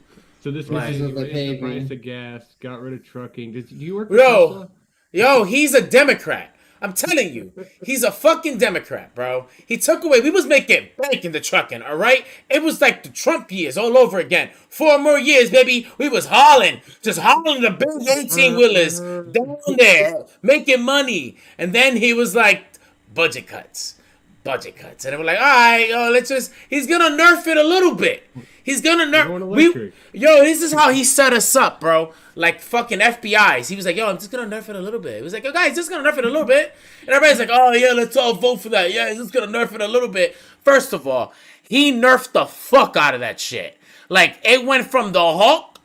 So this Like, guy This is what they raised the paid price me. of gas, got rid of trucking. Do you work for yo, Tesla? yo, he's a Democrat. I'm telling you, he's a fucking Democrat, bro. He took away. We was making bank in the trucking, all right. It was like the Trump years all over again. 4 more years, baby. We was hauling, just hauling the big 18 wheelers down there, making money. And then he was like, budget cuts, budget cuts, and we're like, all right, yo, let's just. He's gonna nerf it a little bit. He's gonna We're nerf. going We, electric. yo, this is how he set us up, bro. Like fucking FBI's. He was like, yo, I'm just gonna nerf it a little bit. He was like, yo, guys, just gonna nerf it a little bit. And everybody's like, oh yeah, let's all vote for that. Yeah, he's just gonna nerf it a little bit. First of all, he nerfed the fuck out of that shit. Like it went from the Hulk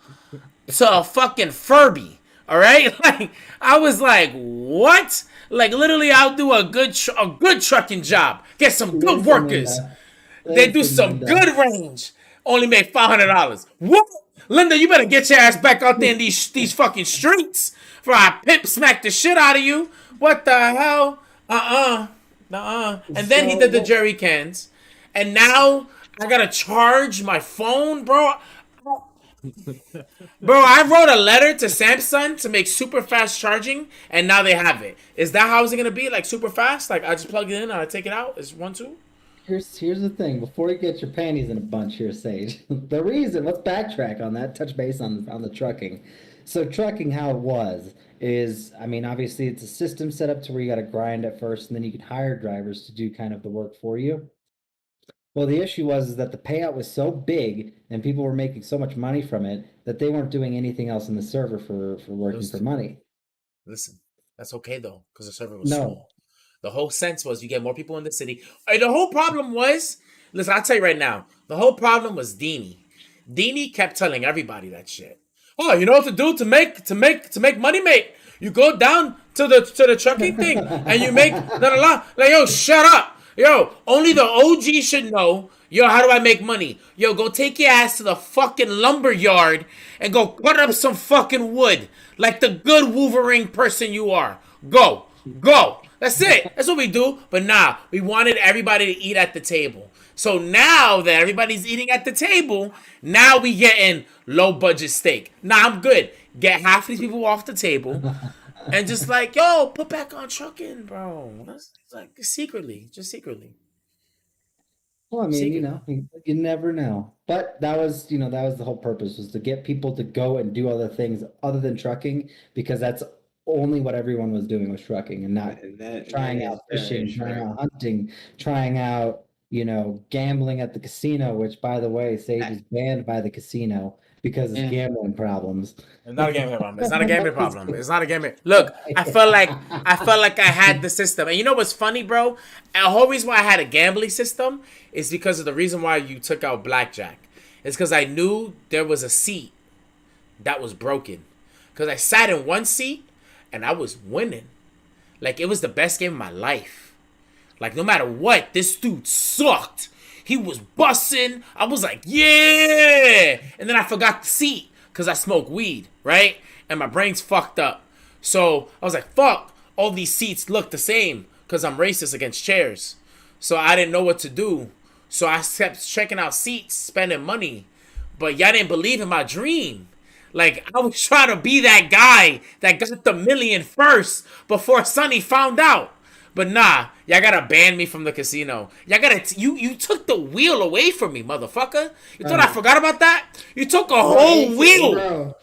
to a fucking Furby. All right, like I was like, what? Like literally, I'll do a good trucking job. Get some good Thanks, workers. Linda. They do Thanks, some Linda. good range. Only made $500. What? Linda, you better get your ass back out there in these fucking streets, for I pimp smack the shit out of you. What the hell? And then he did the So, jerry cans, and now I gotta charge my phone, bro. Bro, I wrote a letter to Samsung to make super fast charging, and now they have it. Is that how it's gonna be? Like super fast? Like I just plug it in and I take it out? It's 1, 2? here's the thing. Before you get your panties in a bunch here, Sage. The reason, let's backtrack on that, touch base on the trucking. So trucking, how it was is, I mean, obviously it's a system set up to where you got to grind at first, and then you can hire drivers to do kind of the work for you. Well, the issue was is that the payout was so big and people were making so much money from it that they weren't doing anything else in the server for working for money. Listen, that's okay though, because the server was No. small. The whole sense was you get more people in the city. The whole problem was, listen, I'll tell you right now, the whole problem was Deanie. Deanie kept telling everybody that shit. Oh, you know what to do to make money, mate. You go down to the trucking thing and you make la. Like, yo, shut up. Yo, only the OG should know. Yo, how do I make money? Yo, go take your ass to the fucking lumber yard and go cut up some fucking wood. Like the good Wolverine person you are. Go. Go. That's it. That's what we do. But nah, we wanted everybody to eat at the table. So now that everybody's eating at the table, now we getting low budget steak. Nah, I'm good. Get half these people off the table and just like, yo, put back on trucking, bro. That's like secretly, just secretly. Well, I mean, Secretly. you never know. But that was, that was the whole purpose, was to get people to go and do other things other than trucking, because that's only what everyone was doing, was trucking, and not That trying is out very fishing, trying true. out hunting, trying out, gambling at the casino, which, by the way, Sage is banned by the casino because it's gambling problems. It's not a gambling problem. It's not a gambling problem. It's not a gambling. Look, I felt like I had the system. And you know what's funny, bro? The whole reason why I had a gambling system is because of the reason why you took out blackjack. It's because I knew there was a seat that was broken. Because I sat in one seat and I was winning. Like, it was the best game of my life. Like, no matter what, this dude sucked. He was bussing. I was like, yeah. And then I forgot the seat because I smoke weed, right? And my brain's fucked up. So I was like, fuck. All these seats look the same because I'm racist against chairs. So I didn't know what to do. So I kept checking out seats, spending money. But y'all didn't believe in my dream. Like, I was trying to be that guy that got the million first before Sonny found out. But nah, y'all gotta ban me from the casino. Y'all gotta you took the wheel away from me, motherfucker. You thought I forgot about that? You took a whole wheel.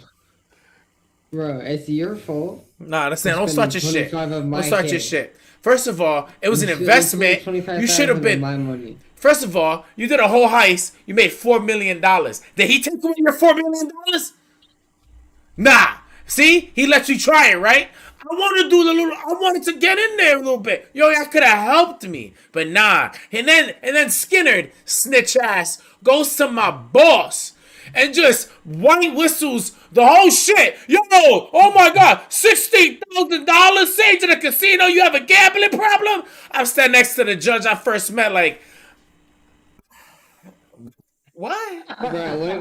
Bro, it's your fault. Nah, that's it. Don't start your shit. 25 of Don't my start your game. shit. First of all, it was an investment. You should have 25,000 of my been. money. First of all, you did a whole heist. You made $4 million. Did he take away your $4 million? Nah. See? He let you try it, right? I wanted to get in there a little bit. Yo, y'all could have helped me. But nah. And then Skinnerd, snitch ass, goes to my boss and just white whistles the whole shit. Yo, oh my God, $16,000 Sage to the casino. You have a gambling problem? I'm standing next to the judge I first met, like, what? Bro,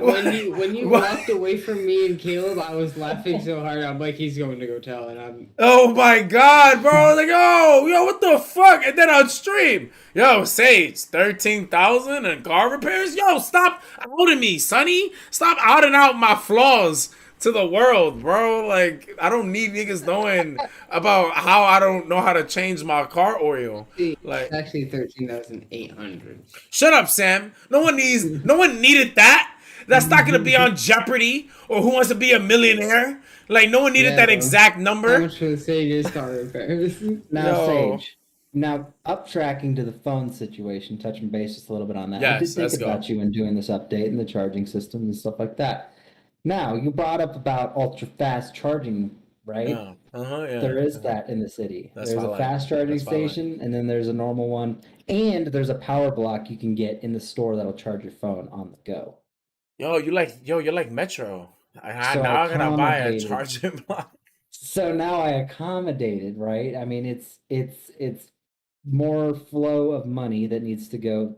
when you walked away from me and Caleb, I was laughing so hard. I'm like, he's going to go tell, and I'm. Oh my God, bro! I was like, yo, what the fuck? And then on stream, yo, Sage, 13,000 and car repairs. Yo, stop outing me, Sonny. Stop outing out my flaws to the world, bro. Like, I don't need niggas knowing about how I don't know how to change my car oil. Like, It's actually 13,800. shut up, Sam. No one needed that. That's not gonna be on Jeopardy or Who Wants to Be a Millionaire. Like, no one needed that bro. exact How number. much for the Sage's car repairs? Now, Yo. Sage. Now, uptracking to the phone situation, touching base just a little bit on that. I Yes, did think let's go. about you and doing this update and the charging systems and stuff like that. Now, you brought up about ultra fast charging, right? Yeah. Yeah. There is that in the city. That's There's what I a like. fast charging That's what I like. station, and then there's a normal one, and there's a power block you can get in the store that'll charge your phone on the go. You're like Metro. So Now I'm gonna buy a accommodated. charging block. So now I accommodated, right? I mean, it's more flow of money that needs to go,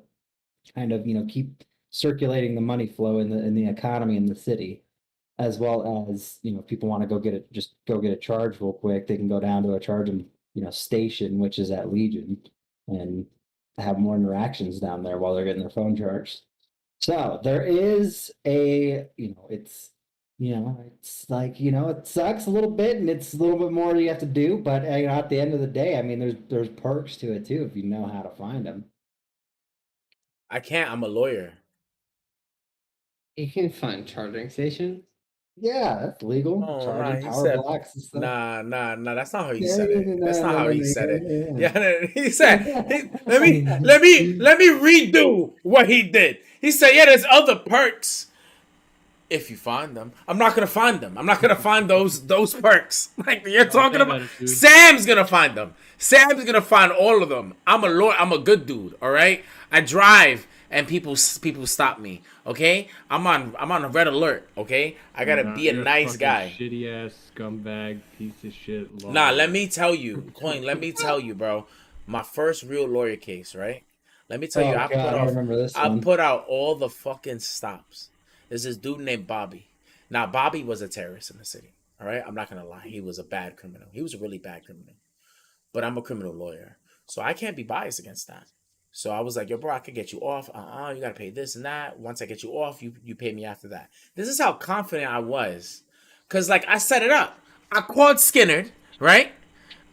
kind of, keep circulating the money flow in the economy in the city, as well as, if people want to go get a charge real quick, they can go down to a charging, station, which is at Legion, and have more interactions down there while they're getting their phone charged. So there is it's like, it sucks a little bit and it's a little bit more you have to do, but at the end of the day, I mean, there's perks to it too if you know how to find them. I can't. I'm a lawyer. You can find charging stations. Yeah, that's legal. Oh, Charging he power said, blocks and stuff. nah. That's not how he Yeah, said it. no, That's not no, how no, he no, said it. yeah. Yeah, he said. Let me redo what he did. He said, yeah, there's other perks. If you find them, I'm not gonna find them. I'm not gonna find those perks like you're talking about. Sam's gonna find them. Sam's gonna find all of them. I'm a lawyer. I'm a good dude. All right. I drive and people stop me. Okay. I'm on a red alert. Okay. I gotta be a nice guy. Shitty ass scumbag piece of shit. Nah, let me tell you, Coin. Let me tell you, bro. My first real lawyer case, right? Let me tell you, I remember this I one. put out all the fucking stops. There's this dude named Bobby. Now, Bobby was a terrorist in the city. All right? I'm not going to lie. He was a bad criminal. He was a really bad criminal. But I'm a criminal lawyer. So I can't be biased against that. So I was like, yo, bro, I could get you off. You got to pay this and that. Once I get you off, you pay me after that. This is how confident I was. Because, like, I set it up. I called Skinnerd, right?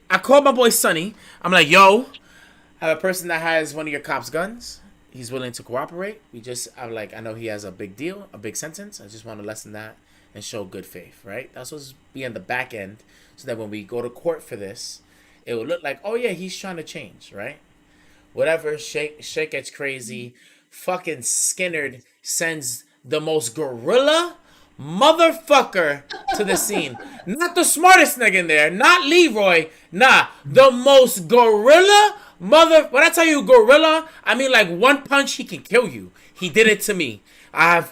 I called my boy Sonny. I'm like, yo, I have a person that has one of your cops' guns. He's willing to cooperate. I know he has a big deal, a big sentence. I just want to lessen that and show good faith, right? That's supposed to be on the back end so that when we go to court for this, it will look like, oh yeah, he's trying to change, right? Whatever. Shit gets crazy. Fucking Skinnerd sends the most gorilla motherfucker to the scene. Not the smartest nigga in there. Not Leroy. Nah. The most gorilla mother. When I tell you gorilla, I mean like one punch he can kill you. He did it to me.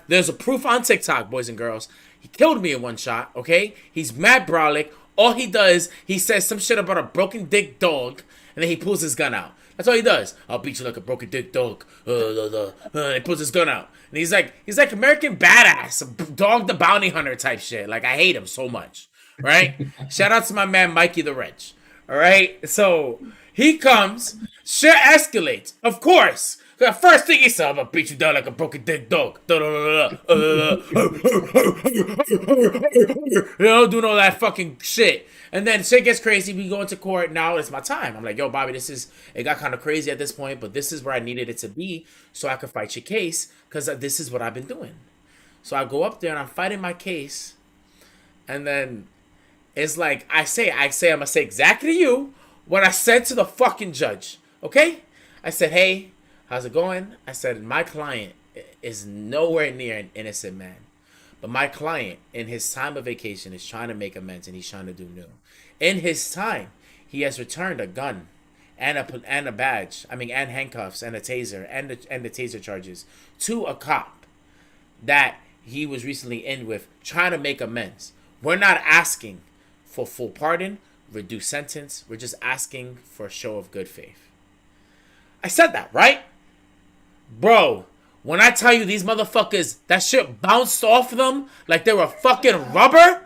There's a proof on TikTok, boys and girls. He killed me in one shot, okay? He's mad brolic. All he does, he says some shit about a broken dick dog, and then he pulls his gun out. That's all he does. I'll beat you like a broken dick dog. He pulls his gun out. And he's like American Badass, Dog the Bounty Hunter type shit. Like, I hate him so much, right? Shout out to my man Mikey the Wrench, all right? So he comes, shit escalates, of course. The first thing he said, I'm gonna beat you down like a broken dick dog. You know, doing all that fucking shit. And then shit gets crazy. We go into court. Now it's my time. I'm like, yo, Bobby, it got kind of crazy at this point, but this is where I needed it to be so I could fight your case because this is what I've been doing. So I go up there and I'm fighting my case. And then it's like, I'm gonna say exactly to you what I said to the fucking judge. Okay? I said, hey, how's it going? I said, my client is nowhere near an innocent man. But my client, in his time of vacation, is trying to make amends and he's trying to do new. In his time, he has returned a gun and a badge, and handcuffs and a taser and the taser charges to a cop that he was recently in with, trying to make amends. We're not asking for full pardon, reduced sentence. We're just asking for a show of good faith. I said that, right? Bro, when I tell you these motherfuckers, that shit bounced off of them like they were fucking rubber.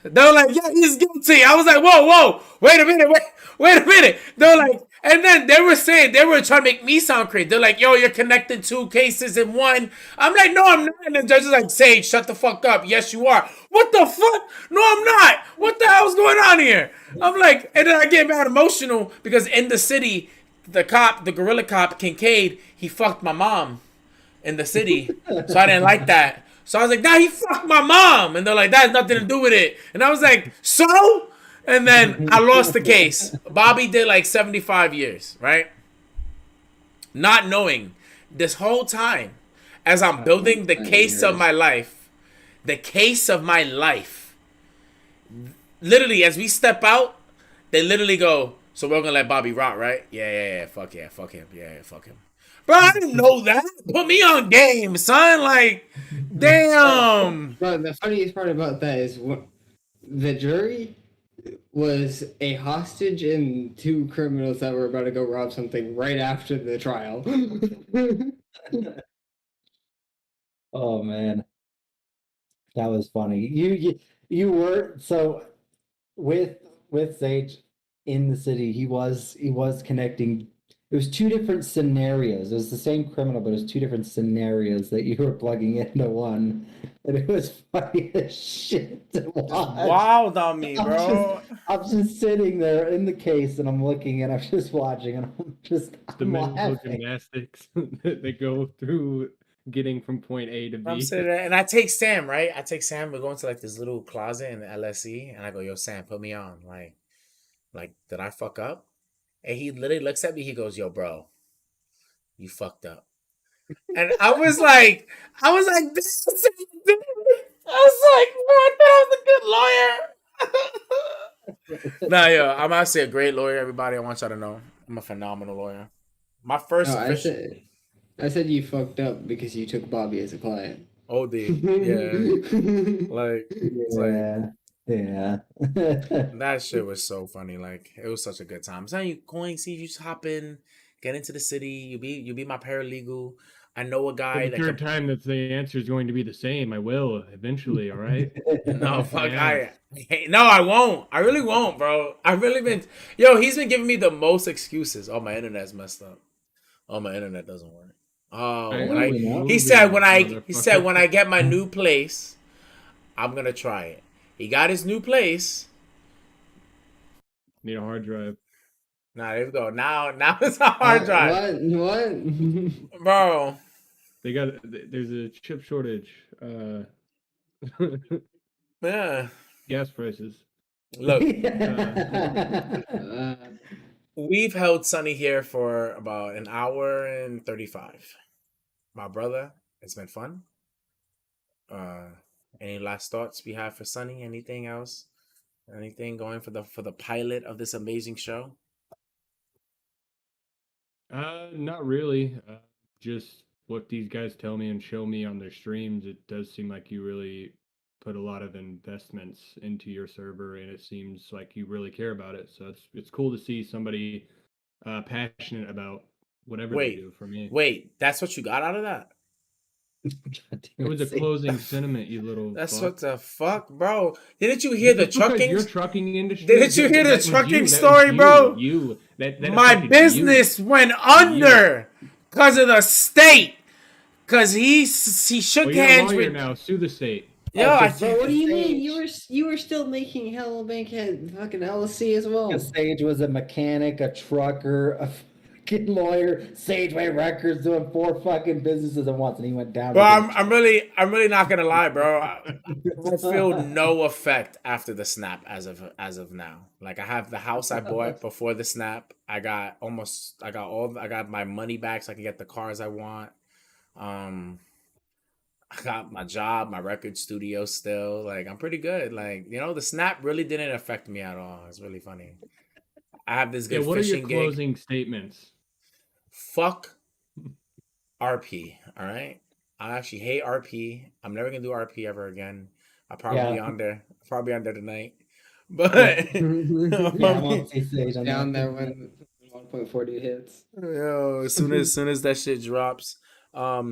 They were like, yeah, he's guilty. I was like, whoa, wait a minute. They were like, and then they were trying to make me sound crazy. They're like, yo, you're connecting two cases in one. I'm like, no, I'm not. And the judge is like, Sage, shut the fuck up. Yes, you are. What the fuck? No, I'm not. What the hell's going on here? I'm like, and then I get mad emotional because in the city, the gorilla cop, Kincaid, he fucked my mom in the city. So I didn't like that. So I was like, nah, he fucked my mom. And they're like, that has nothing to do with it. And I was like, so? And then I lost the case. Bobby did like 75 years, right? Not knowing this whole time, as I'm building the case of my life, literally, as we step out, they literally go, so we're gonna let Bobby rot, right? Yeah, fuck him. Yeah, fuck him. Bro, I didn't know that. Put me on game, son. Like, damn. Bro, the funniest part about that is the jury was a hostage and two criminals that were about to go rob something right after the trial. Oh man, that was funny. You were so with Sage in the city. He was connecting. It was two different scenarios. It was the same criminal, but it was two different scenarios that you were plugging into one, and it was funny as shit to watch. Wild on me, bro. I'm just sitting there in the case, and I'm looking, and I'm just watching, and The mental laughing. gymnastics that they go through getting from point A to B. I'm sitting there, and I take Sam, right? We're going to like this little closet in the LSE, and I go, yo, Sam, put me on. Like, did I fuck up? And he literally looks at me, he goes, yo, bro, you fucked up. And I was like, this is it. I was like, bro, I thought I was a good lawyer. Nah, yo, I'm actually a great lawyer, everybody. I want y'all to know. I'm a phenomenal lawyer. My first I said you fucked up because you took Bobby as a client. OD. Yeah. Like, it's yeah. that shit was so funny. Like, it was such a good time. I'm telling you, Coin, see, you just hop in, get into the city. You be my paralegal. I know a guy the third time that the answer is going to be the same. I will eventually. All right. No, fuck. No, I won't. I really won't, bro. He's been giving me the most excuses. Oh, my internet's messed up. Oh, my internet doesn't work. Oh, he said when I get my new place, I'm gonna try it. He got his new place. Need a hard drive. Nah, there we go. Now it's a hard drive. What? Bro. There's a chip shortage. Yeah. Gas prices. Look. We've held Sunny here for about an hour and 35. My brother, it's been fun. Uh, any last thoughts we have for Sunny? Anything else? Anything going for the pilot of this amazing show? Not really. Just what these guys tell me and show me on their streams, it does seem like you really put a lot of investments into your server, and it seems like you really care about it. So it's cool to see somebody passionate about whatever they Wait, do. For me, that's what you got out of that? it was a closing sentiment, you little That's fuck. what the fuck, bro. Didn't you hear the Just because trucking? your trucking industry. Didn't you hear the that was trucking you, that story, was bro? You. That My affected business went under because of the state. Because he shook Well, you're a hands lawyer with. now. Sue the state. Yo, Oh, I, Bro, what do you mean? Sage. You were still making Hello Bankhead fucking LLC as well. Because Sage was a mechanic, a trucker, a fucking lawyer. Sageway Records doing 4 fucking businesses at once, and he went down. Well, I'm really not gonna lie, bro. I feel no effect after the snap as of now. Like I have the house I bought before the snap. I got my money back so I can get the cars I want. I got my job, my record studio still. Like I'm pretty good. Like the snap really didn't affect me at all. It's really funny. I have this Yeah. good What are your fishing gig. closing statements? Fuck RP. All right. I actually hate RP. I'm never gonna do RP ever again. I'll probably be on there tonight. But Yeah, I won't see Sage on Down that. there when 1.40 hits. yo, as soon as that shit drops. Are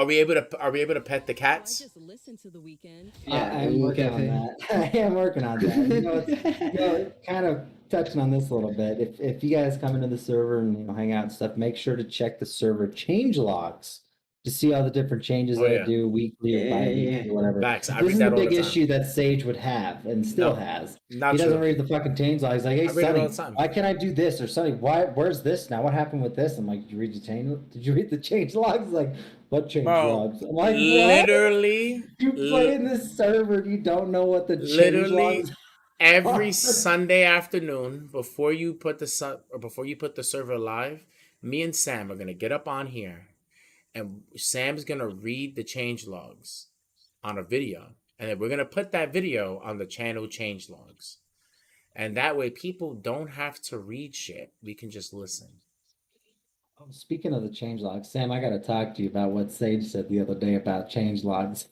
we able to pet the I cats? just listened to the weekend. I'm working on that. I am working on that. It's kind of touching on this a little bit. If you guys come into the server and hang out and stuff, make sure to check the server change logs to see all the different changes that I do weekly or bi-weekly or whatever. Facts. I This read is that the all big the time. issue that Sage would have and still No, has. Not He doesn't true. read the fucking change logs. He's like, hey, I read it all Sonny, the time. why can't I do this? Or Sonny, where's this now? What happened with this? I'm like, did you read the change? Did you read the change logs? Like, what change Bro, logs? I'm like, what? literally, You play in this server and you don't know what the change literally logs every are. Sunday afternoon before you put the server live, me and Sam are gonna get up on here, and Sam's gonna read the change logs on a video, and then we're gonna put that video on the channel change logs, and that way people don't have to read shit. We can just listen. Oh, speaking of the change logs, Sam, I got to talk to you about what Sage said the other day about change logs.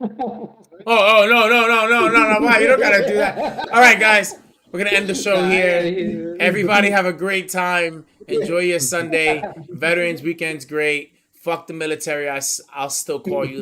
Oh no! Wow, you don't gotta do that. All right, guys, we're gonna end the show here. Everybody have a great time. Enjoy your Sunday. Veterans Weekend's great. Fuck the military. I'll still call you